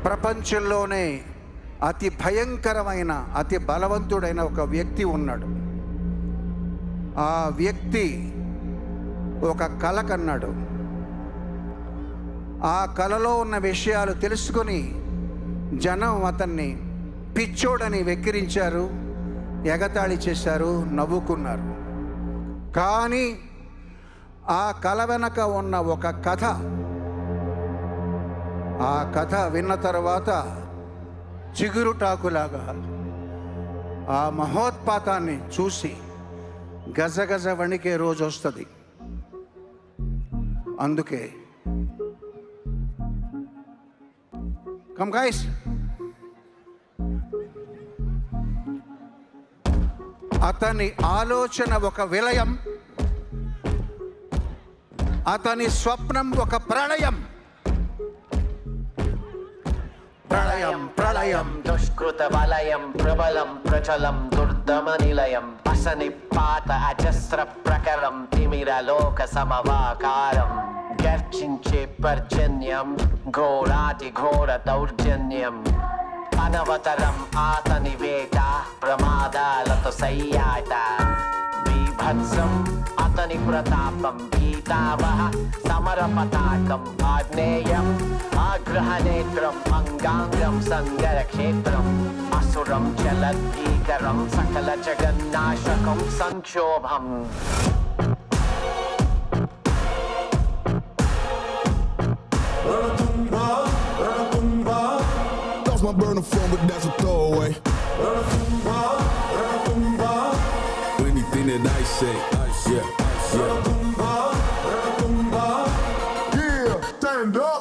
ప్రపంచంలోనే అతి భయంకరమైన అతి బలవంతుడైన ఒక వ్యక్తి ఉన్నాడు. ఆ వ్యక్తి ఒక కల కన్నాడు. ఆ కలలో ఉన్న విషయాలు తెలుసుకొని జనం అతన్ని పిచ్చోడని వెక్కిరించారు, ఎగతాళి చేశారు, నవ్వుకున్నారు. కానీ ఆ కల వెనక ఉన్న ఒక కథ, ఆ కథ విన్న తర్వాత చిగురుటాకులాగా ఆ మహోత్పాతాన్ని చూసి గజగజ వణికే రోజు వస్తుంది. అందుకే కమ్ గైస్, అతని ఆలోచన ఒక విలయం, అతని స్వప్నం ఒక ప్రళయం. ప్రళయం ప్రళయం దుష్కృత వలయం ప్రబలం ప్రచలం దుర్దమ నిలయం అసనిపాత అజస్ర ప్రకరం తిమిరలోక సమవాకారం గర్జించే పర్జన్యం ఘోరాతి ఘోర దౌర్జన్యం అనవతరం ఆతని వేట ప్రమాదాలతో సయ్యాట బీభత్సం అతని ప్రతాపం భీతావహ సమర పతాకం ఆగ్నేయం ఆగ్రహనేత్రం అంగాంగం సంగర క్షేత్రం అసురం చలద్భీకరం సకల జగన్నాశకం సంక్షోభం. Lost my burner phone, but that's a throwaway. Anything that I say, yeah, yeah. Yeah, stand up.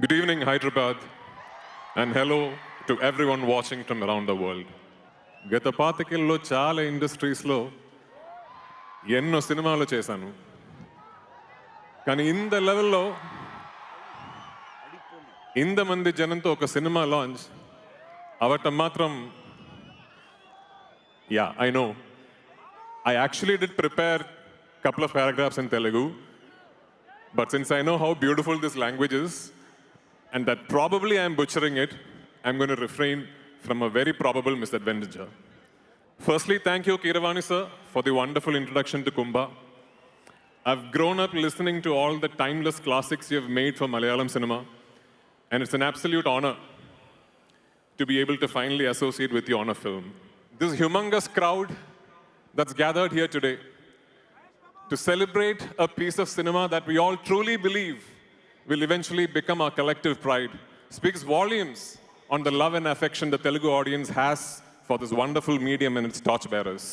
Good evening, Hyderabad, and hello to everyone watching from around the world. గత పాతికేళ్ళలో చాలా ఇండస్ట్రీస్లో ఎన్నో సినిమాలు చేశాను, కానీ ఇంత లెవెల్లో ఇంతమంది జనంతో ఒక సినిమా లాంచ్ అవటం మాత్రం I know. I actually did prepare a couple of paragraphs in Telugu, but since I know how beautiful this language is, and that probably I'm butchering it, I'm going to refrain from a very probable misadventure. Firstly, thank you, Keeravani sir, for the wonderful introduction to Kumbha. I've grown up listening to all the timeless classics you have made for Malayalam cinema, and it's an absolute honor to be able to finally associate with you on a film. This humongous crowd that's gathered here today to celebrate a piece of cinema that we all truly believe will eventually become our collective pride speaks volumes on the love and affection the Telugu audience has for this wonderful medium and its torchbearers.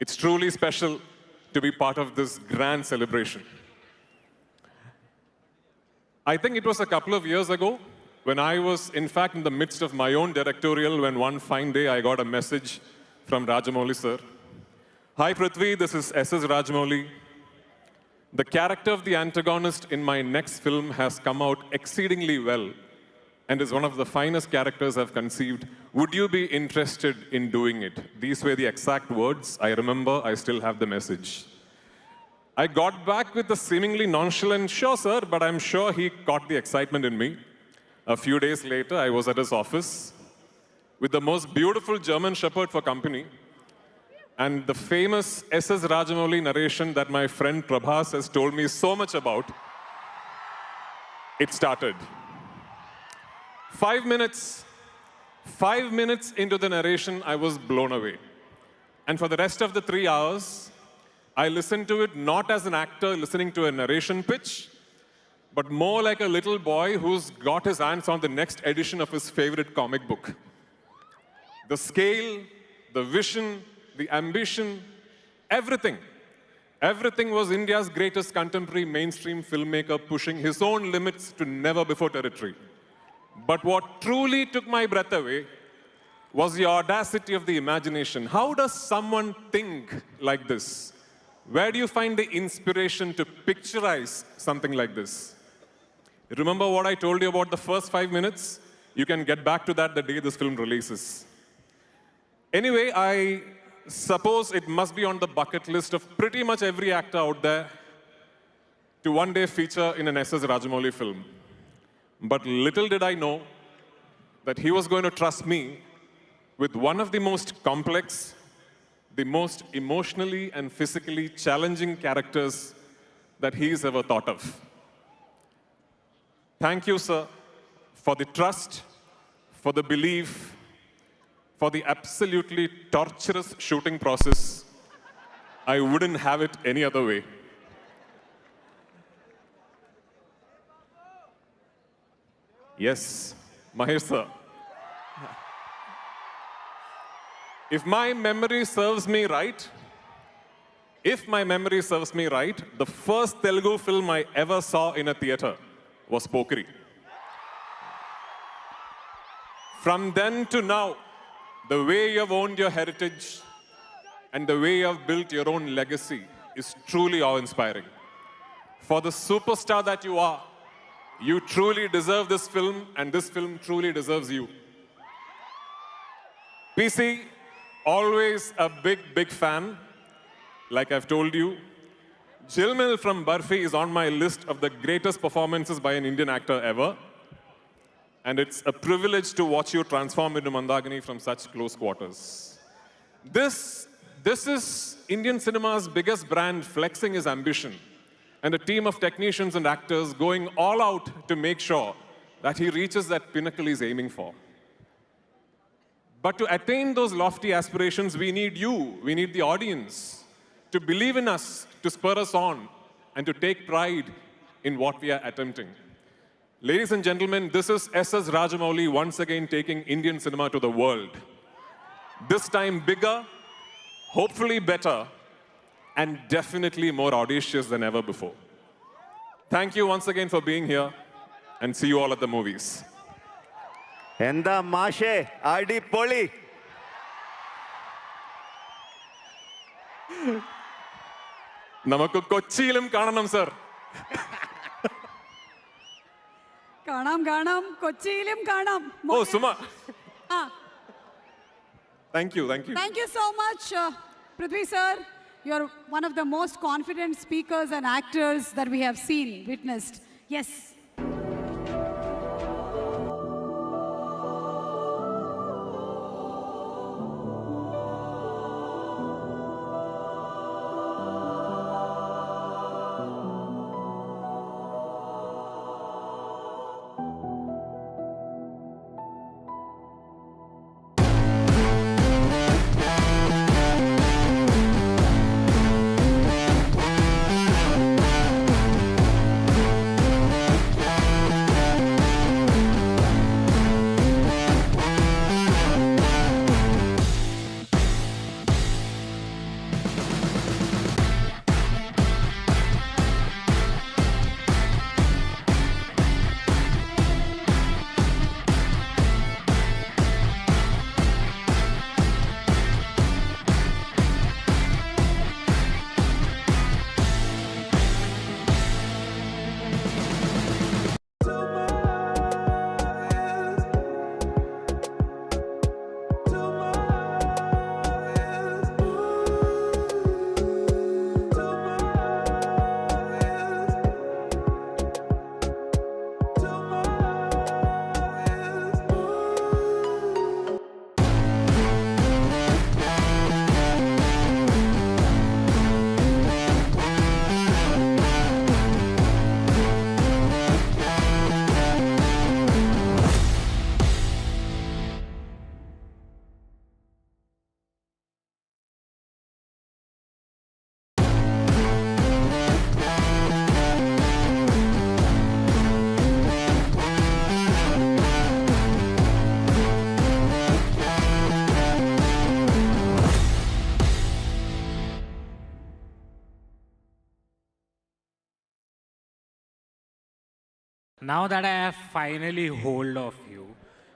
It's truly special to be part of this grand celebration. I think it was a couple of years ago when I was, in fact, in the midst of my own directorial, when one fine day I got a message from Rajamouli sir. Hi Prithvi, this is S.S. Rajamouli. The character of the antagonist in my next film has come out exceedingly well and is one of the finest characters I've conceived. Would you be interested in doing it? These were the exact words. I remember, I still have the message. I got back with a seemingly nonchalant, sure sir, but I'm sure he caught the excitement in me. A few days later, I was at his office with the most beautiful German Shepherd for company and the famous S.S. Rajamouli narration that my friend Prabhas has told me so much about. It started. 5 minutes into the narration, I was blown away. And for the rest of the 3 hours, I listened to it not as an actor listening to a narration pitch, but more like a little boy who's got his hands on the next edition of his favorite comic book. The scale, the vision, the ambition, everything was India's greatest contemporary mainstream filmmaker pushing his own limits to never before territory. But what truly took my breath away was the audacity of the imagination. How does someone think like this? Where do you find the inspiration to picturize something like this? Remember what I told you about the first 5 minutes? You can get back to that the day this film releases. Anyway, I suppose it must be on the bucket list of pretty much every actor out there to one day feature in an S.S. Rajamouli film. But little did I know that he was going to trust me with one of the most complex, the most emotionally and physically challenging characters that he's ever thought of. Thank you, sir, for the trust, for the belief, for the absolutely torturous shooting process. I wouldn't have it any other way. Yes, Mahesh sir. If my memory serves me right, the first Telugu film I ever saw in a theater was Pokeri. From then to now, the way you have owned your heritage and the way you have built your own legacy is truly awe-inspiring. For the superstar that you are, you truly deserve this film and this film truly deserves you. PC, always a big fan, like I've told you. Jilmil from Barfi is on my list of the greatest performances by an Indian actor ever. And it's a privilege to watch you transform into Mandagini from such close quarters. This is Indian cinema's biggest brand flexing his ambition, and a team of technicians and actors going all out to make sure that he reaches that pinnacle he's aiming for. But to attain those lofty aspirations, we need you, we need the audience to believe in us, to spur us on, and to take pride in what we are attempting. Ladies and gentlemen, this is S.S. Rajamouli once again taking Indian cinema to the world. This time bigger, hopefully better, and definitely more audacious than ever before. Thank you once again for being here. and see you all at the movies. എന്താ മാഷേ അടിപൊളി. നമുക്ക് കൊച്ചിയിലും കാണണം സർ. കാണാം കൊച്ചിയിലും കാണാം. ഓ സുമ, ആ, thank you. thank you so much, Prithvi sir. You're one of the most confident speakers and actors that we have witnessed. Yes. Now that I have finally hold of you,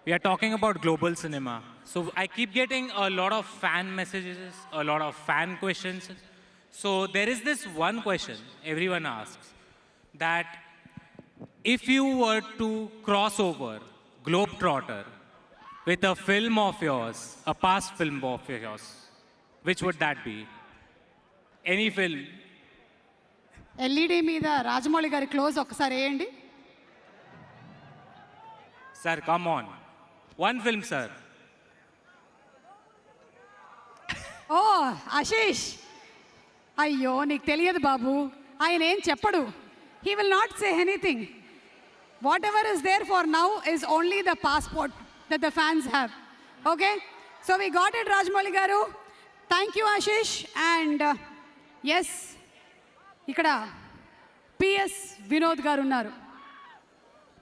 we are talking about global cinema. So I keep getting a lot of fan messages, a lot of fan questions. So there is this one question everyone asks, that if you were to cross over Globetrotter with a film of yours, a past film of yours, which would that be? Any film? LED మీద రాజమౌళి గారి క్లోజ్ ఒకసారి వేయండి. Sir, come on. One film, sir. Oh, Ashish. అయ్యో నీకు తెలియదు బాబు, ఆయన ఏం చెప్పడు. He will not say anything. Whatever is there for now is only the passport that the fans have. Okay? So we got it, Rajamouli garu. Thank you, Ashish. And yes, ఇక్కడ PS వినోద్ గారు ఉన్నారు.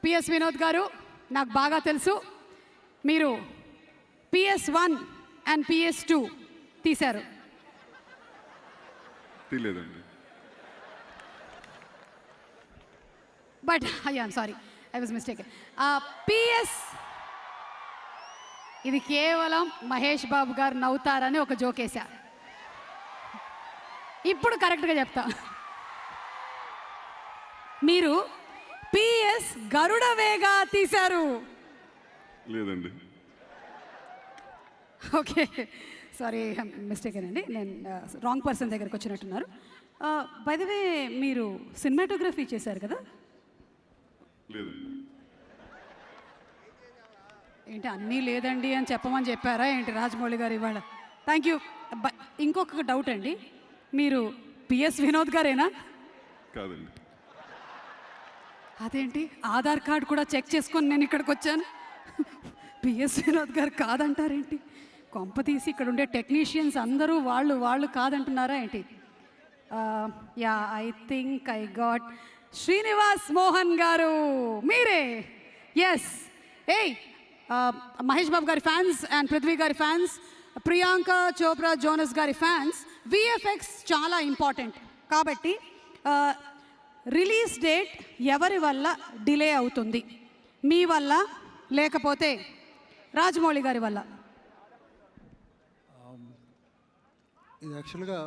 PS వినోద్ గారు నాకు బాగా తెలుసు. మీరు PS1 అండ్ PS2 తీశారు. తెలియదండి. But I'm sorry, I was mistaken. PS ఇది కేవలం మహేష్ బాబు గారు నవ్వుతారని ఒక జోకేశా. ఇప్పుడు కరెక్ట్గా చెప్తా. మీరు PS గరుడ వేగ తీశారు. లేదండి. ఓకే, సారీ, మిస్టేక్ అండి. నేను రాంగ్ పర్సన్ దగ్గరికి వచ్చినట్టున్నారు. బై ద వే మీరు సినిమాటోగ్రఫీ చేశారు కదా? లేదండి. ఏంటి అన్నీ లేదండి అని చెప్పమని చెప్పారా ఏంటి రాజమౌళి గారు ఇవాళ? Thank you. ఇంకొక డౌట్ అండి, మీరు PS వినోద్ గారేనా? కాదండి. అదేంటి ఆధార్ కార్డు కూడా చెక్ చేసుకొని నేను ఇక్కడికి వచ్చాను. PS వినోద్ గారు కాదంటారేంటి? కొంప తీసి ఇక్కడ ఉండే టెక్నీషియన్స్ అందరూ వాళ్ళు కాదంటున్నారా ఏంటి? Yeah, I think I got Srinivas Mohan గారు, మీరే. ఎస్. ఏయ్, మహేష్ బాబు గారి ఫ్యాన్స్ అండ్ పృథ్వీ గారి ఫ్యాన్స్, ప్రియాంక చోప్రా జోనస్ గారి ఫ్యాన్స్, VFX చాలా ఇంపార్టెంట్. కాబట్టి రిలీజ్ డేట్ ఎవరి వల్ల డిలే అవుతుంది? మీ వల్ల, లేకపోతే రాజమౌళి గారి వల్ల? ఇది యాక్చువల్గా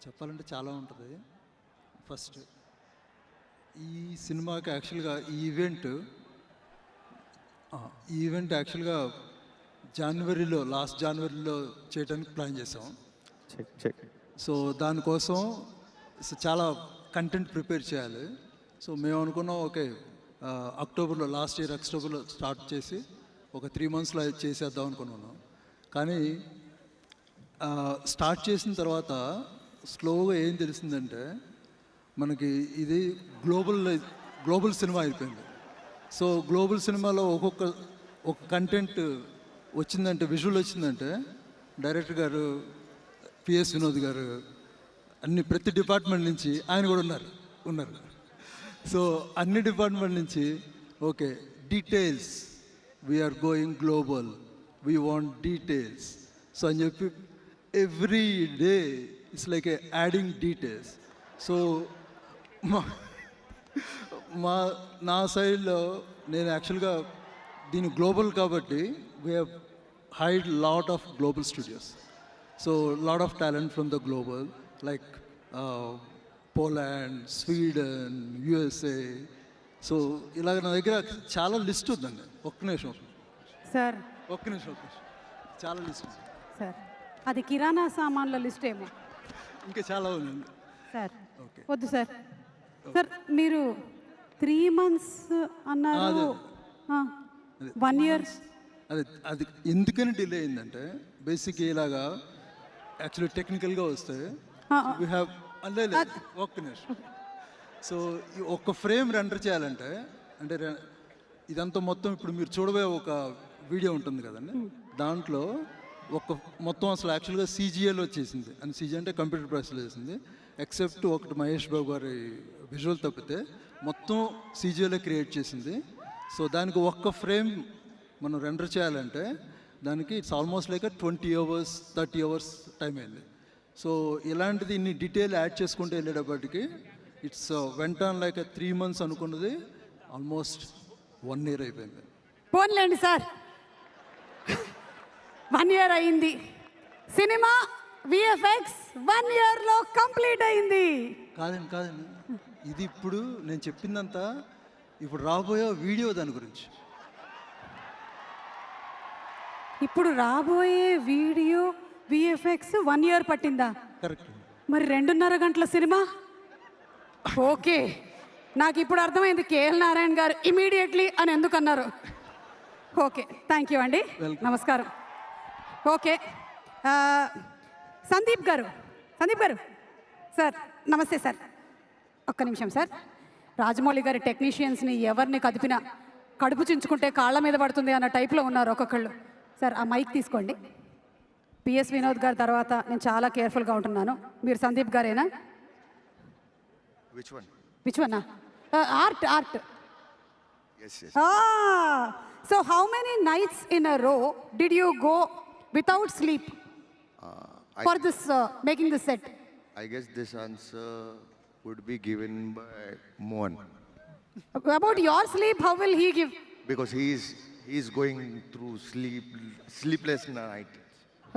చెప్పాలంటే చాలా ఉంటుంది. ఫస్ట్ ఈ సినిమాకి యాక్చువల్గా ఈ ఈవెంట్ యాక్చువల్గా లాస్ట్ జనవరిలో చేయడానికి ప్లాన్ చేసాం. సో దానికోసం చాలా కంటెంట్ ప్రిపేర్ చేయాలి. సో మేము అనుకున్నాం ఓకే అక్టోబర్లో, లాస్ట్ ఇయర్ అక్టోబర్లో స్టార్ట్ చేసి ఒక 3 monthsలో చేసేద్దాం అనుకున్నాను. కానీ స్టార్ట్ చేసిన తర్వాత స్లోగా ఏం తెలిసిందంటే మనకి ఇది గ్లోబల్ సినిమా అయిపోయింది. సో గ్లోబల్ సినిమాలో ఒక కంటెంట్ వచ్చిందంటే, విజువల్ వచ్చిందంటే డైరెక్టర్ గారు పిఎస్ వినోద్ గారు ప్రతి డిపార్ట్మెంట్ నుంచి ఆయన కూడా ఉన్నారు. సో అన్ని డిపార్ట్మెంట్ నుంచి okay details, we are going global, we want details. So అని చెప్పి every day it's like adding details. So నా సైడ్లో నేను యాక్చువల్గా దీని గ్లోబల్ కాబట్టి we have hired lot of global studios. So lot of talent from the global like Poland, Sweden, USA. So ఇలాగ నా దగ్గర చాలా లిస్ట్ ఉందండి. ఒక్క నిమిషం సార్, చాలా లిస్ట్ ఉంది సార్. అది కిరాణా సామాన్ల లిస్ట్ ఏమో, ఇంకా చాలా ఉందండి సార్. వద్దు సార్. సార్ మీరు 3 months అన్నారు, 1 year. అది ఎందుకని డిలే అయిందంటే బేసిక్ ఇలాగా యాక్చువల్లీ టెక్నికల్గా వస్తే వీ హ్యావ్ ఒక్క నిమిషం. సో ఈ ఒక్క ఫ్రేమ్ రెండర్ చేయాలంటే అంటే ఇదంతా మొత్తం ఇప్పుడు మీరు చూడబోయే ఒక వీడియో ఉంటుంది కదండి, దాంట్లో మొత్తం అసలు యాక్చువల్గా సీజీఏలో వచ్చేసింది. అని సీజీ అంటే కంప్యూటర్ ప్రాసెస్లో చేసింది. ఎక్సెప్ట్ ఒకటి మహేష్ బాబు గారి విజువల్ తప్పితే మొత్తం సీజీఏలో క్రియేట్ చేసింది. సో దానికి ఒక్క ఫ్రేమ్ మనం రెండర్ చేయాలంటే దానికి it's almost like 20 hours 30 hours time అయింది. సో ఇలాంటిది ఇన్ని డీటెయిల్ యాడ్ చేసుకుంటూ వెళ్ళేటప్పటికి ఇట్స్ వెంట లైక్ 3 months అనుకున్నది ఆల్మోస్ట్ 1 year అయిపోయింది. పోన్లేండి సార్, 1 year అయింది. సినిమా విఎఫ్ఎక్స్ 1 yearలో కంప్లీట్ అయింది. కాదండి ఇది ఇప్పుడు నేను చెప్పిందంతా ఇప్పుడు రాబోయే వీడియో దాని గురించి. ఇప్పుడు రాబోయే వీడియో విఎఫ్ఎక్స్ 1 year పట్టిందా? కరెక్ట్. మరి 2.5 గంటల సినిమా. ఓకే, నాకు ఇప్పుడు అర్థమైంది కేఎల్ నారాయణ గారు ఇమీడియట్లీ అని ఎందుకు అన్నారు. ఓకే, థ్యాంక్ యూ అండి, నమస్కారం. ఓకే, సందీప్ గారు సార్ నమస్తే సార్. ఒక్క నిమిషం సార్. రాజమౌళి గారి టెక్నీషియన్స్ని ఎవరిని కదిపినా కడుపు చించుకుంటే కాళ్ళ మీద పడుతుంది అన్న టైప్లో ఉన్నారు ఒక్కొక్కళ్ళు. సార్ ఆ మైక్ తీసుకోండి. పిఎస్ వినోద్ గారి తర్వాత నేను చాలా కేర్ఫుల్గా ఉంటున్నాను. మీరు సందీప్ గారేనా? Which one? Art. So how many nights in a row did you go without sleep for this making this set? I guess this answer would be given by Mohan. About your sleep, how will he give? Because he is going through sleepless night.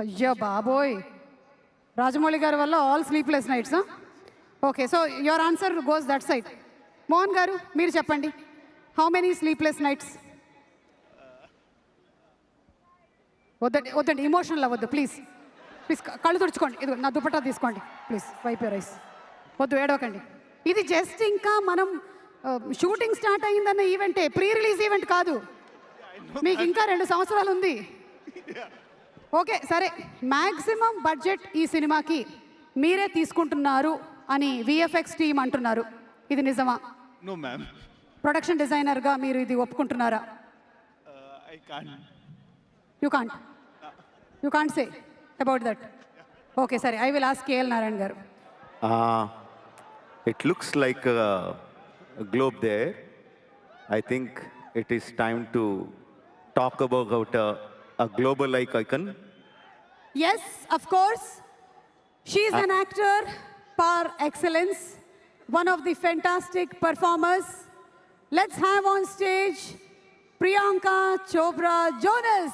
Ayya baboy, Rajamouli garu valla all sleepless nights, huh? Okay, so your answer goes that side. Mohan garu, meer cheppandi, how many sleepless nights? వద్దండి, ఇమోషనల్ అవ్వద్దు ప్లీజ్. కళ్ళు తుడుచుకోండి. ఇది నా దుపట్టా తీసుకోండి ప్లీజ్. Wipe your eyes. వద్దు, ఏడవకండి. ఇది జస్ట్ ఇంకా మనం షూటింగ్ స్టార్ట్ అయ్యిందన్న ఈవెంటే, ప్రీ రిలీజ్ ఈవెంట్ కాదు. మీకు ఇంకా 2 సంవత్సరాలు ఉంది. ఓకే సరే, మ్యాక్సిమం బడ్జెట్ ఈ సినిమాకి మీరే తీసుకుంటున్నారు అని విఎఫ్ఎక్స్ టీమ్ అంటున్నారు. ఇది నిజమా? No ma'am. ప్రొడక్షన్ డిజైనర్గా మీరు ఇది ఒప్పుకుంటున్నారా? I can't. You can't say about that. Okay, sorry. I will ask KL Narayan garu. It looks like a globe there. I think it is time to talk about a global icon. Yes, of course. She is an actor par excellence. one of the fantastic performers. Let's have on stage Priyanka Chopra Jonas.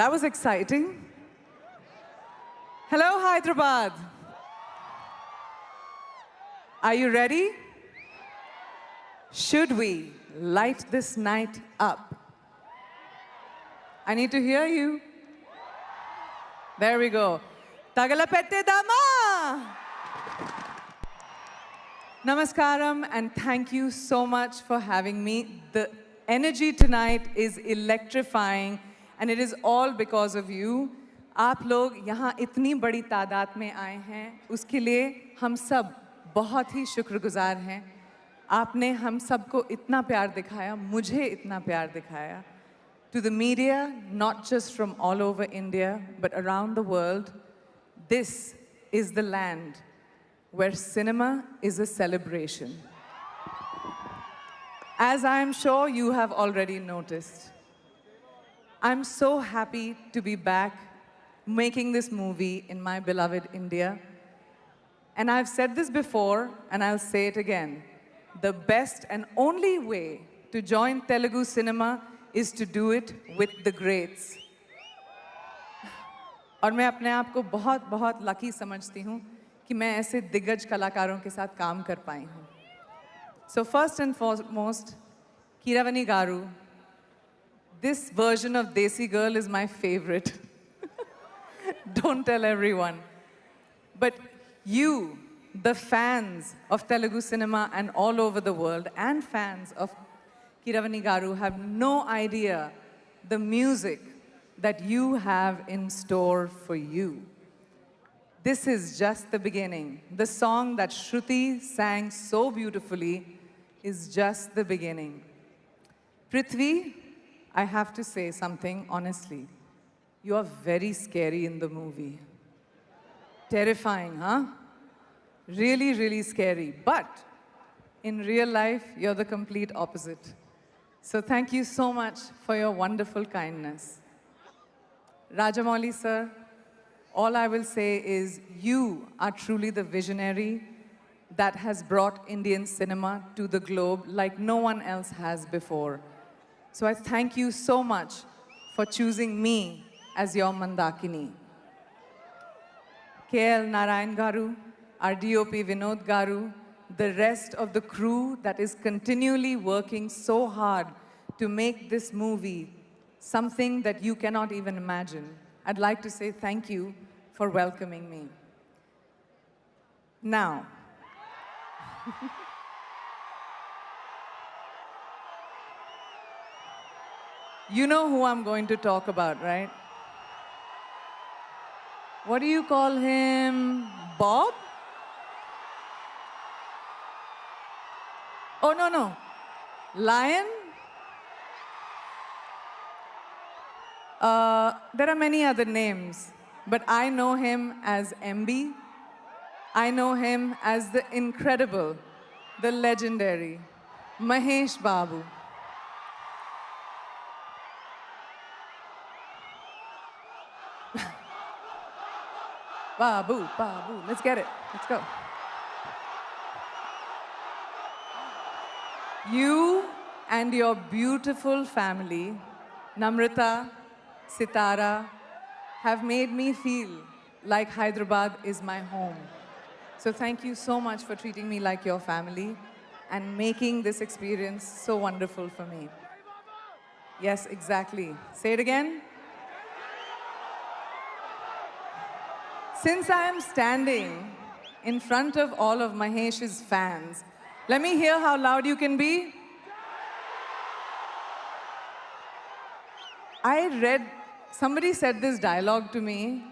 That was exciting. Hello, Hyderabad. Are you ready? Should we light this night up? I need to hear you. There we go. Tagalapette Dama! Namaskaram, and thank you so much for having me. The energy tonight is electrifying, and it is all because of you. आप लोग यहाँ इतनी बड़ी तादाद में आए हैं, उसके लिए हम सब बहुत ही शुक्रगुजार हैं. आपने हम सबको इतना प्यार दिखाया, मुझे इतना प्यार दिखाया. To the media, not just from all over India, but around the world, this is the land where cinema is a celebration. As I am sure you have already noticed, I'm so happy to be back making this movie in my beloved India. And I've said this before, and I'll say it again. The best and only way to join Telugu cinema is to do it with the greats. और मैं अपने आप को बहुत बहुत लकी समझती हूँ कि मैं ऐसे दिग्गज कलाकारों के साथ काम कर पाई हूँ. So first and foremost, Keeravani Garu, this version of Desi Girl is my favorite. Don't tell everyone. But you, the fans of Telugu cinema and all over the world, and fans of Keeravani Garu, have no idea the music that you have in store for you. This is just the beginning. The song that Shruti sang so beautifully is just the beginning. Prithvi, I have to say something honestly. You are very scary in the movie. Terrifying, huh? Really, really scary. But in real life, you're the complete opposite. So thank you so much for your wonderful kindness. Rajamouli sir, all I will say is you are truly the visionary that has brought Indian cinema to the globe like no one else has before. So I thank you so much for choosing me as your Mandakini. KL Narayan Garu, our DOP Vinod Garu, the rest of the crew that is continually working so hard to make this movie something that you cannot even imagine. I'd like to say thank you for welcoming me. Now, You know who I'm going to talk about, right? What do you call him? Bob? Oh, no. Lion? There are many other names, but I know him as MB. I know him as the incredible, the legendary Mahesh Babu. Babu. Let's get it. Let's go. You and your beautiful family, Namrata, Sitara, have made me feel like Hyderabad is my home. So thank you so much for treating me like your family and making this experience so wonderful for me. Yes, exactly. Say it again. Since I am standing in front of all of Mahesh's fans, let me hear how loud you can be. I read, somebody said this dialogue to me,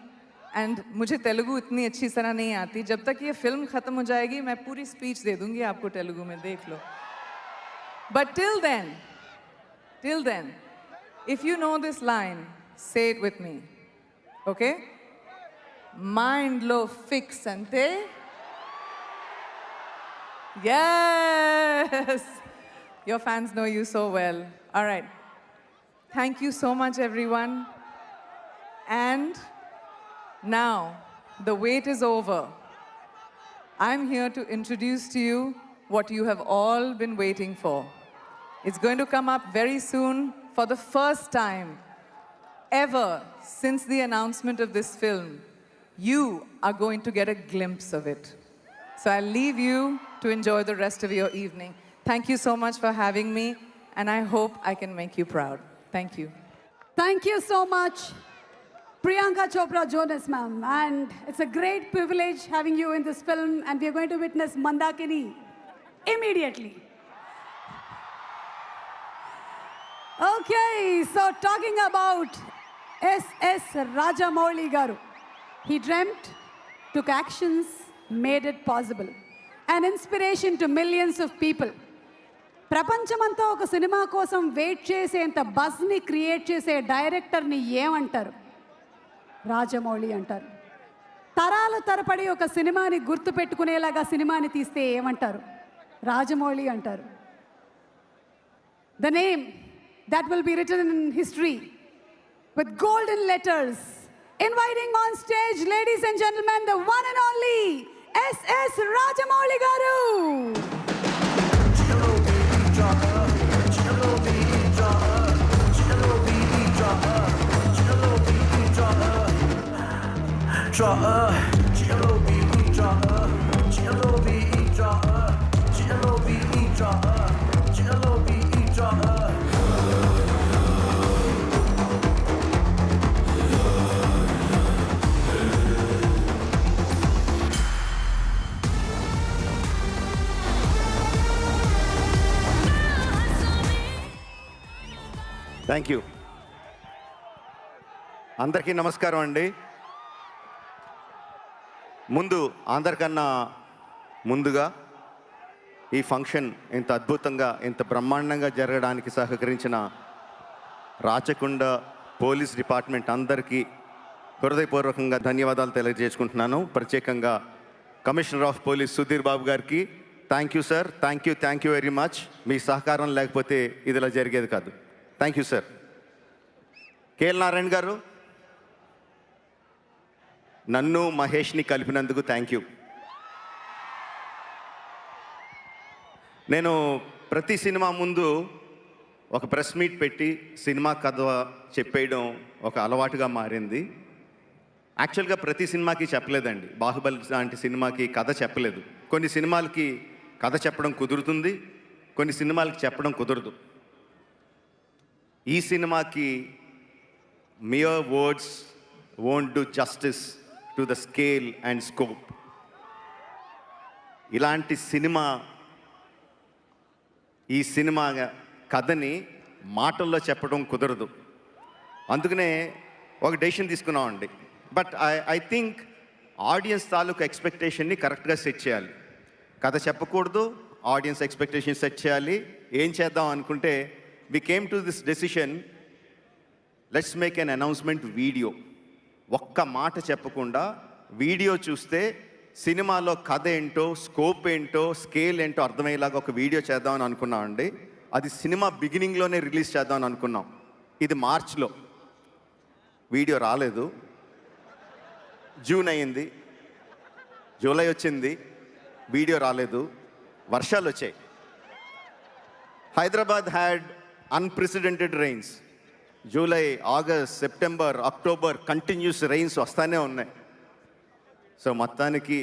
and मुझे तेलुगु इतनी अच्छी तरह नहीं आती. जब तक ये फिल्म खत्म हो जाएगी, मैं पूरी स्पीच दे दूंगी आपको तेलुगु में, देख लो. But till then, if you know this line, say it with me, okay? Mind lo fix ante. Yes! Your fans know you so well. All right. Thank you so much, everyone. And now, the wait is over. I'm here to introduce to you what you have all been waiting for. It's going to come up very soon for the first time ever since the announcement of this film. You are going to get a glimpse of it. So I'll leave you to enjoy the rest of your evening. Thank you so much for having me, and I hope I can make you proud. Thank you. Thank you so much, Priyanka Chopra Jonas, ma'am. And it's a great privilege having you in this film, and we are going to witness Mandakini immediately. Okay, so talking about S.S. Rajamouli Garu. He dreamt, took actions, made it possible. An inspiration to millions of people. ప్రపంచమంతా ఒక సినిమా కోసం వెయిట్ చేసేంత బజ్ని క్రియేట్ చేసే డైరెక్టర్ని ఏమంటారు? రాజమౌళి అంటారు. తరాల తరపడి ఒక సినిమాని గుర్తుపెట్టుకునేలాగా సినిమాని తీస్తే ఏమంటారు? రాజమౌళి అంటారు. The name that will be written in history with golden letters. Inviting on stage, ladies and gentlemen, the one and only S.S. Rajamouli Garu. Thank you. అందరికీ నమస్కారం అండి. అందరికన్నా ముందుగా ఈ ఫంక్షన్ ఇంత అద్భుతంగా ఇంత బ్రహ్మాండంగా జరగడానికి సహకరించిన రాచకొండ పోలీస్ డిపార్ట్మెంట్ అందరికీ హృదయపూర్వకంగా ధన్యవాదాలు తెలియజేసుకుంటున్నాను. ప్రత్యేకంగా commissioner of police Sudheer Babu గారికి thank you sir. Thank you very much. మీ సహకారం లేకపోతే ఇదిలా జరిగేది కాదు. Thank you sir. KL Narayana గారు, నన్ను మహేష్ని కలిపినందుకు థ్యాంక్ యూ. నేను ప్రతి సినిమా ముందు ఒక ప్రెస్ మీట్ పెట్టి సినిమా కథ చెప్పేయడం ఒక అలవాటుగా మారింది. యాక్చువల్గా ప్రతి సినిమాకి చెప్పలేదండి. బాహుబలి లాంటి సినిమాకి కథ చెప్పలేదు. కొన్ని సినిమాలకి కథ చెప్పడం కుదురుతుంది, కొన్ని సినిమాలకి చెప్పడం కుదరదు. ఈ సినిమాకి mere words won't do justice to the scale and scope. ఇలాంటి సినిమా, ఈ సినిమా కథని మాటల్లో చెప్పడం కుదరదు. అందుకనే ఒక డెసిషన్ తీసుకున్నామండి. బట్ ఐ థింక్ ఆడియన్స్ తాలూకు ఎక్స్పెక్టేషన్ని కరెక్ట్గా సెట్ చేయాలి. కథ చెప్పకూడదు, ఆడియన్స్ ఎక్స్పెక్టేషన్ సెట్ చేయాలి. ఏం చేద్దాం అనుకుంటే we came to this decision, let's make an announcement video. ఒక్క మాట చెప్పకుండా వీడియో చూస్తే సినిమాలో కథ ఏంటో, స్కోప్ ఏంటో, స్కేల్ ఏంటో అర్థమయ్యేలాగా ఒక వీడియో చేద్దామని అనుకున్నామండి. అది సినిమా బిగినింగ్లోనే రిలీజ్ చేద్దామని అనుకున్నాం. ఇది మార్చ్లో, వీడియో రాలేదు. జూన్ అయ్యింది, జూలై వచ్చింది, వీడియో రాలేదు, వర్షాలు వచ్చాయి. Hyderabad had unprecedented rains. July, August, September, October continuous rains వస్తానే ఉన్నాయి. సో మొత్తానికి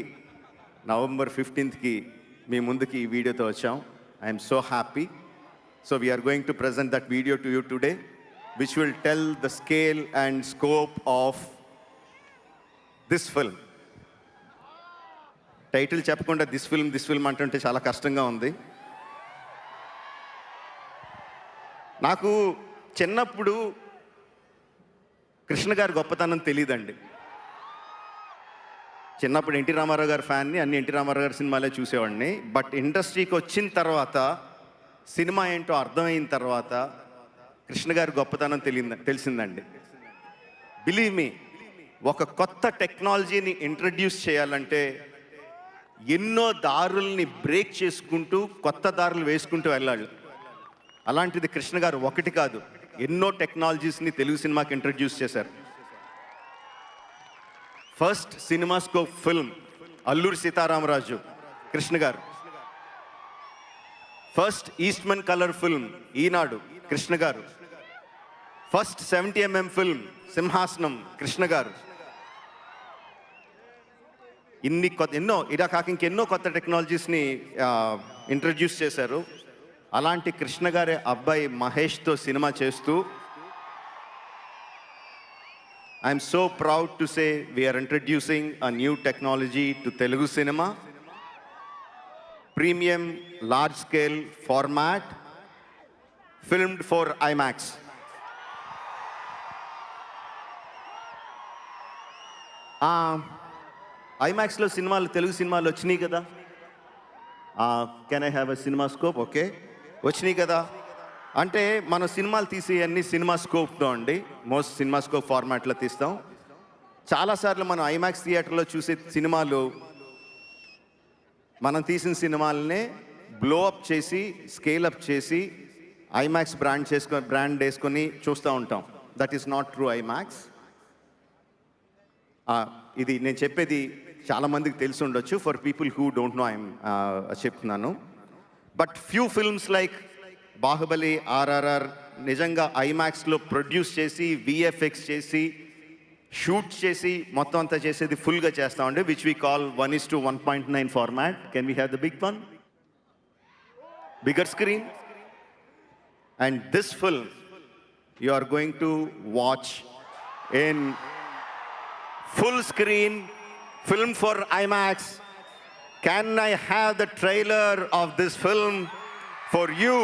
నవంబర్ 15కి మీ ముందుకి ఈ వీడియోతో వచ్చాం. I'm so happy. So we're going to present that video to you today, which will tell the scale and scope of this film. Title చెప్పకుండా దిస్ ఫిల్మ్ అంటుంటే చాలా కష్టంగా ఉంది. నాకు చిన్నప్పుడు కృష్ణ గారి గొప్పతనం తెలియదండి. చిన్నప్పుడు ఎన్టీ రామారావు గారి ఫ్యాన్ని, అన్ని ఎన్టీ రామారావు గారి సినిమాలే చూసేవాడిని. బట్ ఇండస్ట్రీకి వచ్చిన తర్వాత, సినిమా ఏంటో అర్థమైన తర్వాత కృష్ణ గారి గొప్పతనం తెలిసిందండి. బిలీవ్ మీ, ఒక కొత్త టెక్నాలజీని ఇంట్రడ్యూస్ చేయాలంటే ఎన్నో దారుల్ని బ్రేక్ చేసుకుంటూ కొత్త దారులు వేసుకుంటూ వెళ్ళాలి. అలాంటిది కృష్ణ గారు ఒకటి కాదు, ఎన్నో టెక్నాలజీస్ని తెలుగు సినిమాకి ఇంట్రడ్యూస్ చేశారు. First CinemaScope film Alluri Sitaramaraju Krishna గారు. ఫస్ట్ ఈస్ట్మన్ కలర్ ఫిల్మ్ ఈనాడు కృష్ణ గారు. ఫస్ట్ 70mm ఫిల్మ్ సింహాసనం కృష్ణ గారు. ఎన్నో ఇలా కాక ఇంకెన్నో కొత్త టెక్నాలజీస్ని ఇంట్రడ్యూస్ చేశారు. అలాంటి కృష్ణ గారి అబ్బాయి మహేష్తో సినిమా చేస్తూ I'm so proud to say we're introducing a new technology to Telugu cinema. Premium large scale format, filmed for IMAX. ఐమాక్స్లో సినిమాలు, తెలుగు సినిమాలు వచ్చినాయి కదా. Can I have a cinema scope? Okay, వచ్చినాయి కదా. అంటే మన సినిమాలు తీసి అన్ని సినిమా స్కోప్తో అండి, మోస్ట్ సినిమా స్కోప్ ఫార్మాట్లో తీస్తాం. చాలాసార్లు మనం ఐమాక్స్ థియేటర్లో చూసే సినిమాలు, మనం తీసిన సినిమాలనే బ్లో అప్ చేసి, స్కేల్ అప్ చేసి, ఐమాక్స్ బ్రాండ్ వేసుకొని చూస్తూ ఉంటాం. That is not true IMAX. ఇది నేను చెప్పేది చాలామందికి తెలిసి ఉండొచ్చు. For people who don't know I'm చెప్తున్నాను. But few films like Baahubali, RRR నిజంగా ఐమాక్స్లో ప్రొడ్యూస్ చేసి, VFX చేసి, షూట్ చేసి, మొత్తం అంతా చేసేది ఫుల్గా చేస్తామండి, which we call 1:1.9 format. Can we have the big one, bigger screen? And this film you are going to watch in full screen, film for IMAX. Can I have the trailer of this film for you?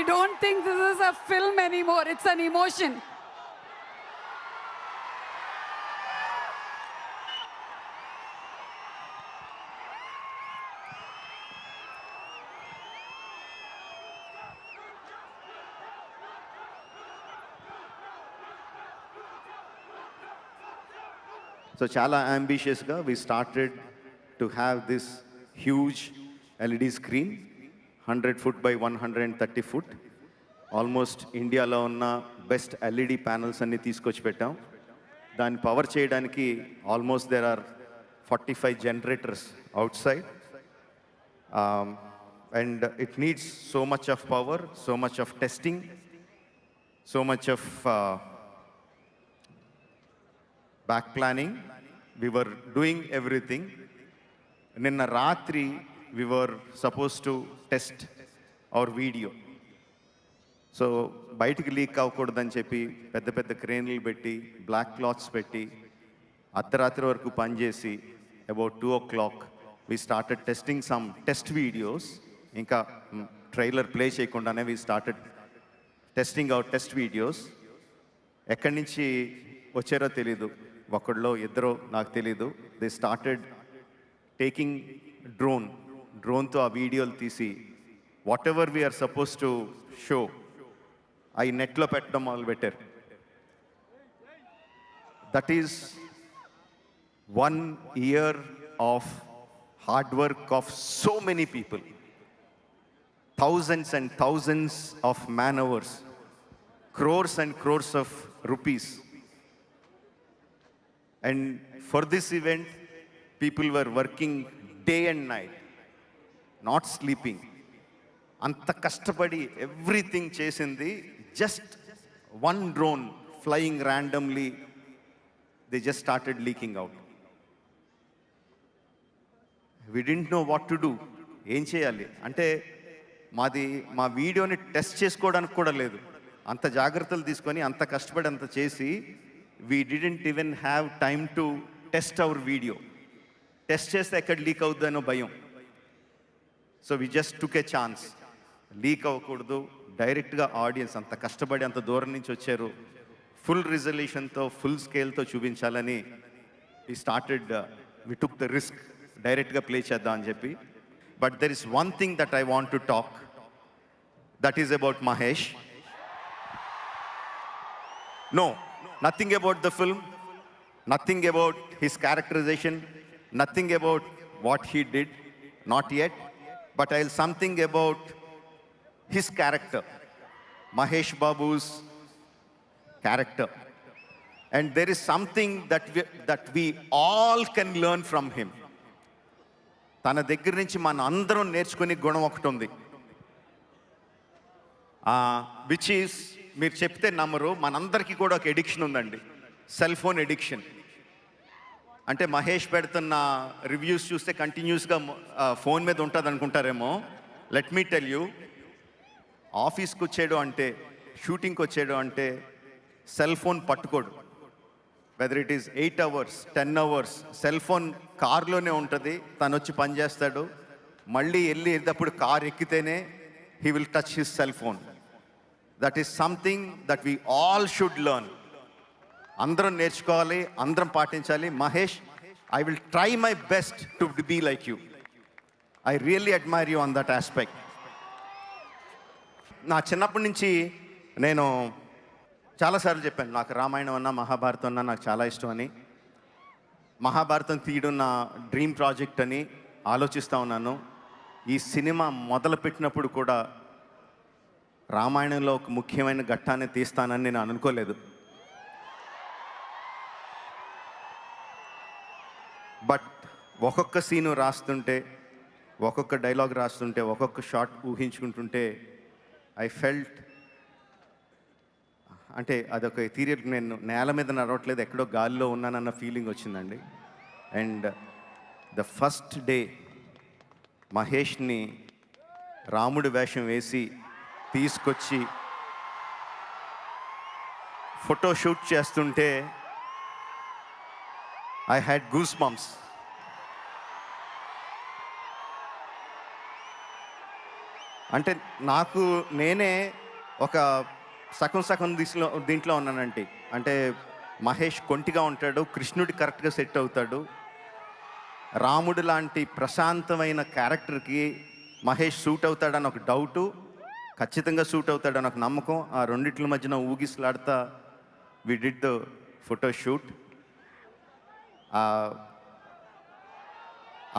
I don't think this is a film anymore. It's an emotion. So చాలా అంబిషియస్గా we started to have this huge LED screen, 100 foot by 130 foot. Almost ఇండియాలో ఉన్న బెస్ట్ ఎల్ఈడి ప్యానల్స్ అన్ని తీసుకొచ్చి పెట్టాం. దాన్ని పవర్ చేయడానికి almost there are 45 generators outside. And it needs so much of power, so much of testing, so much of back planning. We were doing everything. Ninna ratri we were supposed to test our video. So బయటికి లీక్ అవ్వకూడదని చెప్పి పెద్ద పెద్ద క్రేన్లు పెట్టి బ్లాక్ క్లాత్స్ పెట్టి అర్ధరాత్రి వరకు పనిచేసి about 2 o'clock we started testing some test videos. ఇంకా ట్రైలర్ ప్లే చేయకుండానే we started testing our test videos. ఎక్కడి నుంచి వచ్చారో తెలీదు, ఒకళ్ళో ఇద్దరో నాకు తెలీదు. దే స్టార్టెడ్ టేకింగ్ డ్రోన్తో ఆ వీడియోలు తీసి whatever we're supposed to show అవి నెట్లో పెట్టడం మొదలుపెట్టారు. That is 1 year of hard work of so many people, thousands and thousands of man hours, crores and crores of rupees. And for this event, people were working day and night, not sleeping. Anta kashtapadi everything chesindi, just one drone flying randomly, they just started leaking out. We didn't know what to do. ఏం చేయాలి అంటే మా వీడియోని టెస్ట్ చేసుకోవడానికి కూడా లేదు. అంత జాగ్రత్తలు తీసుకొని అంత కష్టపడి అంత చేసి we didn't even have time to test our video. Test చేస్తే ఎక్కడ లీక్ అవుతుందనో భయం. So we just took a chance. Leak అవ్వకూడదు, డైరెక్ట్గా ఆడియన్స్ అంత కష్టపడి అంత దూరం నుంచి వచ్చారు, ఫుల్ రిజల్యూషన్తో ఫుల్ స్కేల్తో చూపించాలని we took the risk, డైరెక్ట్గా ప్లే చేద్దాం అని చెప్పి. But there is one thing that I want to talk, that is about Mahesh. No, nothing about the film, nothing about his characterization, nothing about what he did, not yet. But I'll something about his character, Mahesh Babu's character. And there is something that we all can learn from him. తన దగ్గర నుంచి మన అందరం నేర్చుకునే గుణం ఒకటి ఉంది, విచ్ ఈస్, మీరు చెప్తే నమ్మరు, మనందరికీ కూడా ఒక ఎడిక్షన్ ఉందండి, సెల్ ఫోన్ ఎడిక్షన్. అంటే మహేష్ పెడుతున్న రివ్యూస్ చూస్తే కంటిన్యూస్గా ఫోన్ మీద ఉంటుంది అనుకుంటారేమో. లెట్ మీ టెల్ యూ, ఆఫీస్కి వచ్చాడు అంటే, షూటింగ్కి వచ్చాడు అంటే సెల్ ఫోన్ పట్టుకోడు. Whether it is 8 hours, 10 hours, cell phone కార్లోనే ఉంటుంది. తను వచ్చి పని చేస్తాడు, మళ్ళీ వెళ్ళేటప్పుడు కార్ ఎక్కితేనే he will touch his cell phone. That is something that we all should learn. అందరం నేర్చుకోవాలి, అందరం పాటించాలి. Mahesh, I will try my best to be like you. I really admire you on that aspect. నా చిన్నప్పటి నుంచి నేను చాలాసార్లు చెప్పాను, నాకు రామాయణం అన్నా మహాభారతం అన్నా నాకు చాలా ఇష్టం అని. మహాభారతం తీయడం నా డ్రీమ్ ప్రాజెక్ట్ అని ఆలోచిస్తూ ఉన్నాను. ఈ సినిమా మొదలుపెట్టినప్పుడు కూడా రామాయణంలో ఒక ముఖ్యమైన ఘట్టాన్ని తీస్తానని నేను అనుకోలేదు. బట్ ఒక్కొక్క సీను రాస్తుంటే, ఒక్కొక్క డైలాగ్ రాస్తుంటే, ఒక్కొక్క షాట్ ఊహించుకుంటుంటే ఐ ఫెల్ట్, అంటే అదొక ఎథీరియల్, నేను నేల మీద నడవట్లేదు, ఎక్కడో గాలిలో ఉన్నానన్న ఫీలింగ్ వచ్చిందండి. అండ్ ద ఫస్ట్ డే మహేష్ని రాముడి వేషం వేసి తీసుకొచ్చి ఫోటో షూట్ చేస్తుంటే ఐ హ్యాడ్ గూస్ బంప్స్. అంటే నాకు నేనే ఒక సగం దీంట్లో ఉన్నానంటే. అంటే మహేష్ కొంటిగా ఉంటాడు, కృష్ణుడి కరెక్ట్గా సెట్ అవుతాడు. రాముడు లాంటి ప్రశాంతమైన క్యారెక్టర్కి మహేష్ సూట్ అవుతాడని ఒక డౌటు, ఖచ్చితంగా సూట్ అవుతాడని ఒక నమ్మకం. ఆ రెండిట్ల మధ్యన ఊగిసలాడుతా వి డిడ్ ద ఫోటోషూట్.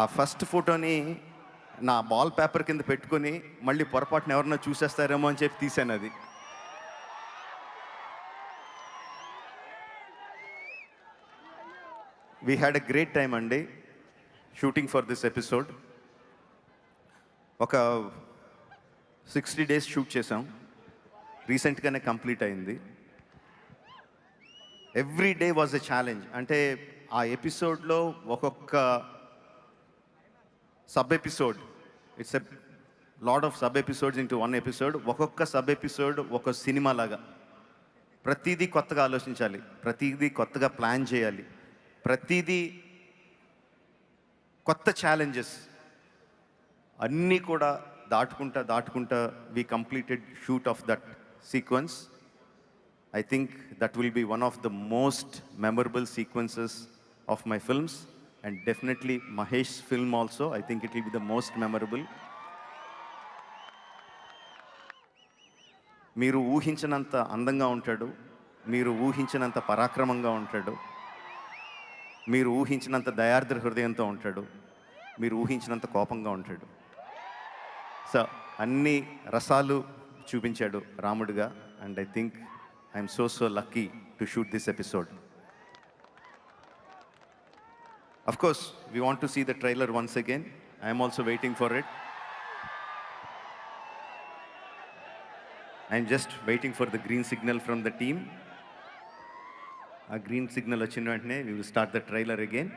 ఆ ఫస్ట్ ఫోటోని నా బాల్ పేపర్ కింద పెట్టుకొని మళ్ళీ పొరపాటున ఎవరన్నా చూసేస్తారేమో అని చెప్పి తీశాను అది. We had a great time అండి షూటింగ్ ఫర్ దిస్ ఎపిసోడ్. ఒక 60 days షూట్ చేసాం, రీసెంట్గానే కంప్లీట్ అయింది. Every day was a challenge. అంటే ఆ ఎపిసోడ్లో ఒక్కొక్క sub episode, it's a lot of sub episodes into one episode. ఒక్కొక్క సబ్ ఎపిసోడ్ ఒక సినిమా లాగా. ప్రతిదీ కొత్తగా ఆలోచించాలి, ప్రతిదీ కొత్తగా ప్లాన్ చేయాలి, ప్రతిదీ కొత్త ఛాలెంజెస్ అన్నీ కూడా దాటుకుంటా we completed shoot of that sequence. I think that will be one of the most memorable sequences of my films, and definitely Mahesh's film also. I think it will be the most memorable. మీరు ఊహించినంత అందంగా ఉంటాడు, మీరు ఊహించినంత పరాక్రమంగా ఉంటాడు, మీరు ఊహించినంత దయార్ద్ర హృదయంతో ఉంటాడు, మీరు ఊహించినంత కోపంగా ఉంటాడు. సో అన్ని రసాలు చూపించాడు రాముడుగా. And I think I'm so lucky to shoot this episode. Of course, we want to see the trailer once again. I am also waiting for it. I'm just waiting for the green signal from the team. A green signal vachina ventane we will start the trailer again.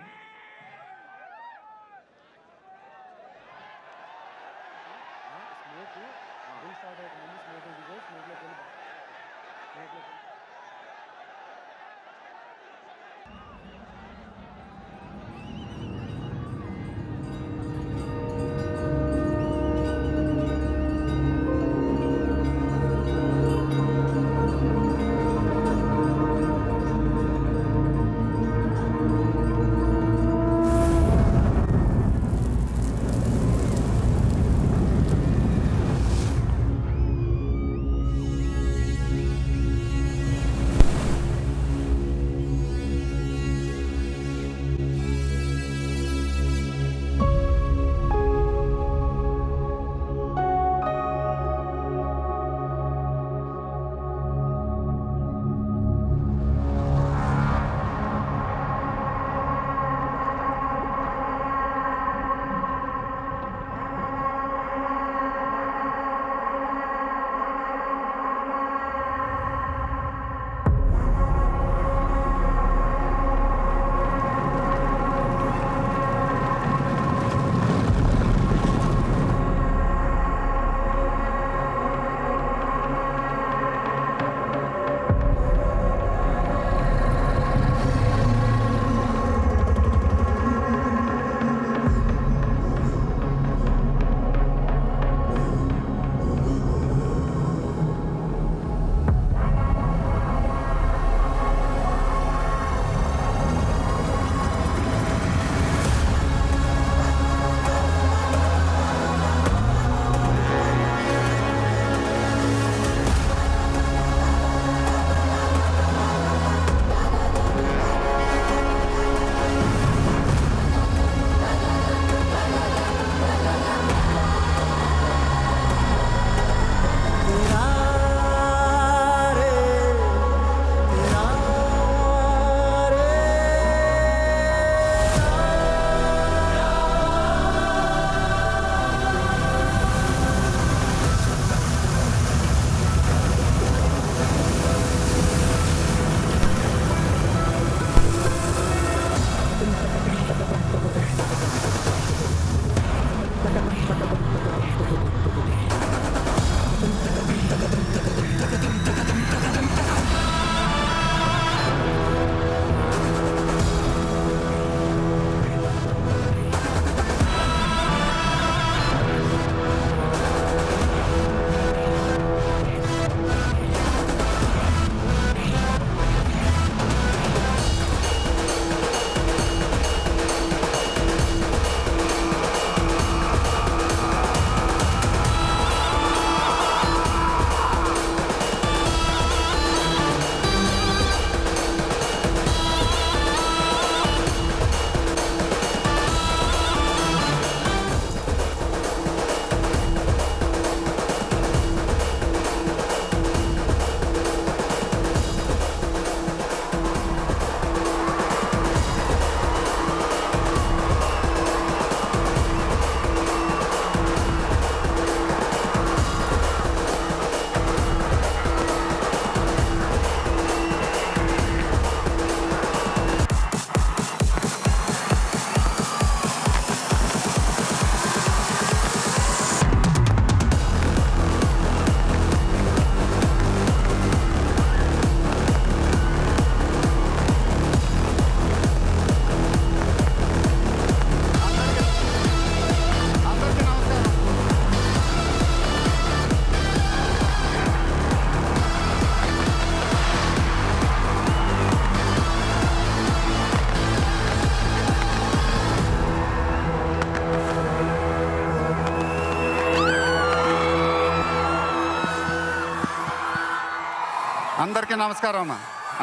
అందరికీ నమస్కారం అమ్మా.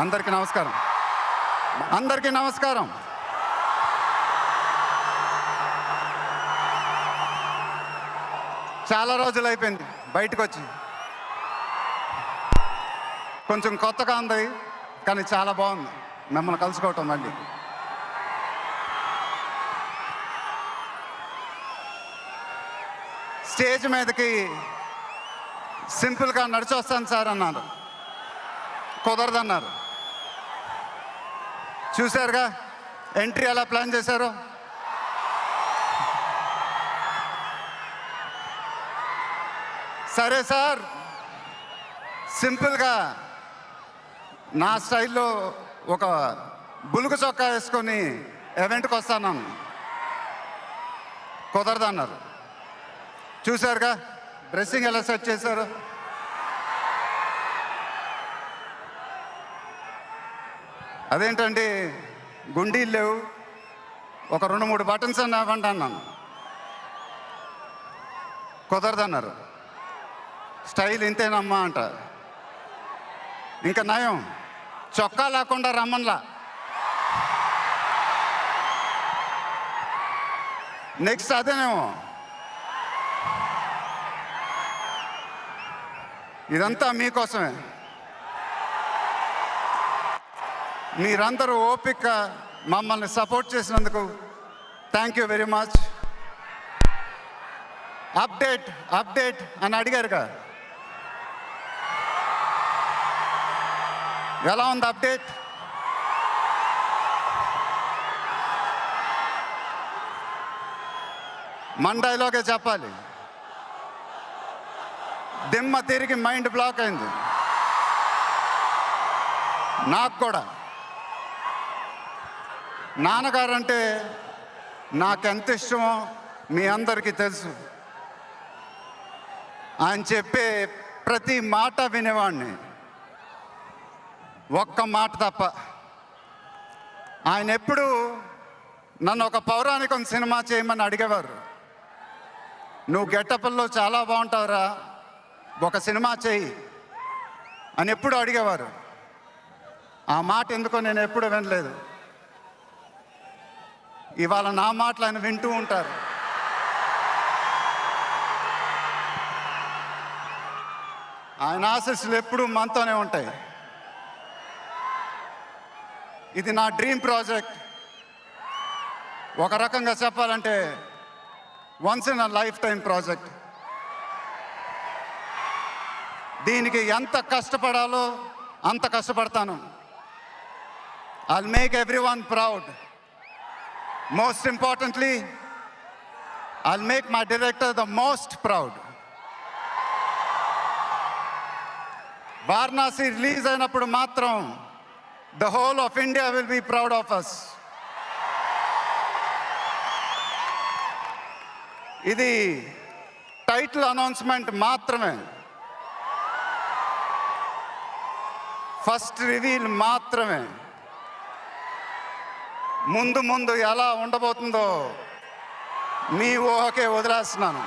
అందరికీ నమస్కారం. అందరికీ నమస్కారం. చాలా రోజులు అయిపోయింది బయటకు వచ్చి. కొంచెం కొత్తగా ఉంది కానీ చాలా బాగుంది మిమ్మల్ని కలుసుకోవటం. మళ్ళీ స్టేజ్ మీదకి సింపుల్గా నడిచొస్తాను సార్ అన్నారు. కుదరదన్నారు. చూశారుగా ఎంట్రీ ఎలా ప్లాన్ చేశారు. సరే సార్, సింపుల్గా నా స్టైల్లో ఒక బులుగు చొక్కా వేసుకొని ఈవెంట్కి వస్తాను. కుదరదన్నారు. చూశారుగా డ్రెస్సింగ్ ఎలా సెట్ చేశారు. అదేంటండి గుండీలు లేవు, ఒక 2-3 బటన్స్ అన్న ఇవ్వండి అన్నాను. కుదరదన్నారు. స్టైల్ ఇంతేనమ్మా అంట. ఇంకా నయం చొక్కా లేకుండా రమ్మన్లా. నెక్స్ట్ అదేనేమో. ఇదంతా మీకోసమే. మీరందరూ ఓపిక మమ్మల్ని సపోర్ట్ చేసినందుకు thank you very much. Update update అని అడిగారుగా, ఎలా ఉంది అప్డేట్? మన డైలాగే చెప్పాలి. దిమ్మ తిరిగి మైండ్ బ్లాక్ అయింది నాకు కూడా. నాన్నగారంటే నాకెంత ఇష్టమో మీ అందరికీ తెలుసు. ఆయన చెప్పే ప్రతి మాట వినేవాడిని, ఒక్క మాట తప్ప. ఆయన ఎప్పుడు నన్ను ఒక పౌరాణికం సినిమా చేయమని అడిగేవారు. నువ్వు గెటప్ల్లో చాలా బాగుంటావురా, ఒక సినిమా చేయి అని ఎప్పుడు అడిగేవారు. ఆ మాట ఎందుకో నేను ఎప్పుడు వినలేదు. ఇవాళ నా మాటలు ఆయన వింటూ ఉంటారు. ఆయన ఆశీస్సులు ఎప్పుడూ మనతోనే ఉంటాయి. ఇది నా డ్రీమ్ ప్రాజెక్ట్. ఒక రకంగా చెప్పాలంటే once in a life time project. దీనికి ఎంత కష్టపడాలో అంత కష్టపడతాను. I'll make everyone proud. Most importantly, I'll make my director the most proud. Varanasi release అయినప్పుడు మాత్రం the whole of India will be proud of us. ఇది టైటిల్ అనౌన్స్మెంట్ మాత్రమే, ఫస్ట్ రివీల్ మాత్రమే. ముందు ముందు ఎలా ఉండబోతుందో మీ ఊహకే వదిలేస్తున్నాను.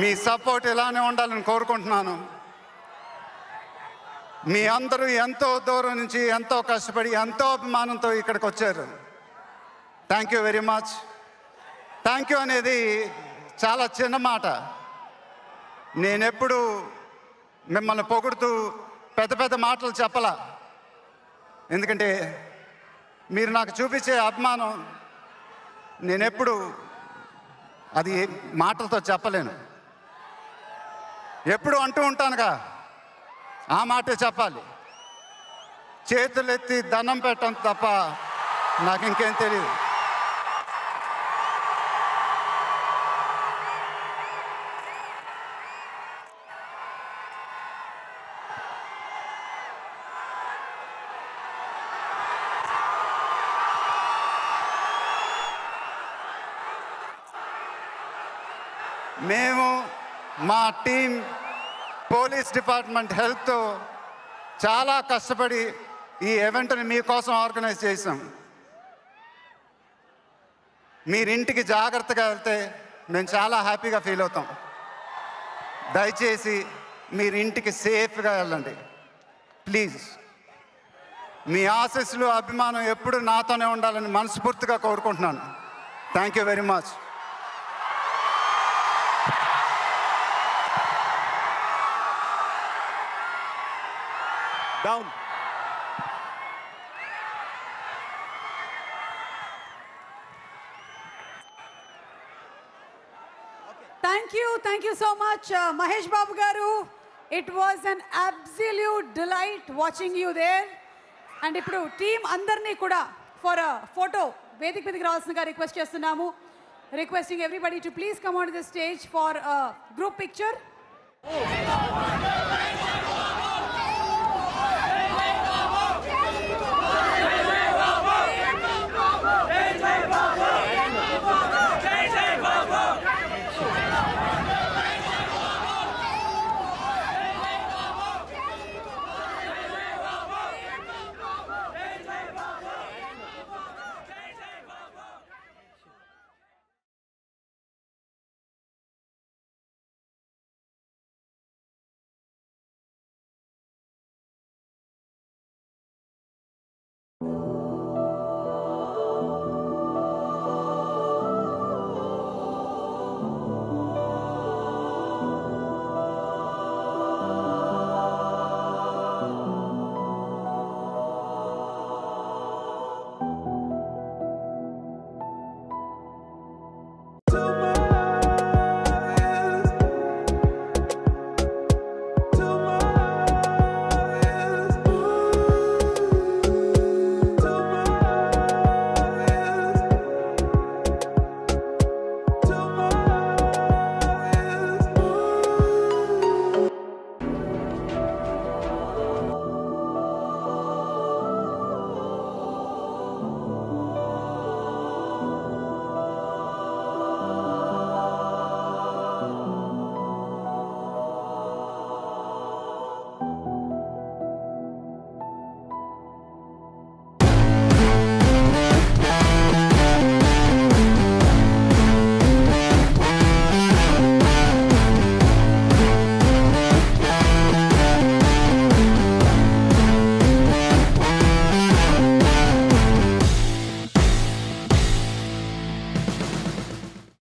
మీ సపోర్ట్ ఇలానే ఉండాలని కోరుకుంటున్నాను. మీ అందరూ ఎంతో దూరం నుంచి ఎంతో కష్టపడి ఎంతో అభిమానంతో ఇక్కడికి వచ్చారు. Thank you very much. Thank you అనేది చాలా చిన్న మాట. నేనెప్పుడు మిమ్మల్ని పొగుడుతూ పెద్ద పెద్ద మాటలు చెప్పలా. ఎందుకంటే మీరు నాకు చూపించే అభిమానం నేనెప్పుడు అది మాటలతో చెప్పలేను. ఎప్పుడు అంటూ ఉంటానుగా, ఆ మాటే చెప్పాలి. చేతులెత్తి దండం పెట్టడం తప్ప నాకు ఇంకేం తెలియదు. మేము మా టీం పోలీస్ డిపార్ట్మెంట్ హెల్ప్తో చాలా కష్టపడి ఈ ఈవెంట్ని మీకోసం ఆర్గనైజ్ చేసాం. మీరింటికి జాగ్రత్తగా వెళ్తే మేము చాలా హ్యాపీగా ఫీల్ అవుతాం. దయచేసి మీరు ఇంటికి సేఫ్గా వెళ్ళండి ప్లీజ్. మీ ఆశీస్సులు అభిమానం ఎప్పుడు నాతోనే ఉండాలని మనస్ఫూర్తిగా కోరుకుంటున్నాను. Thank you very much. Down. Thank you so much, Mahesh Babu Garu. It was an absolute delight watching you there. And ఇప్పుడు టీమ్ అందరినీ కూడా ఫర్ ఫోటో వేదిక మీదకి రావాల్సిందిగా రిక్వెస్ట్ చేస్తున్నాము. Requesting everybody to please come on to the stage for group picture.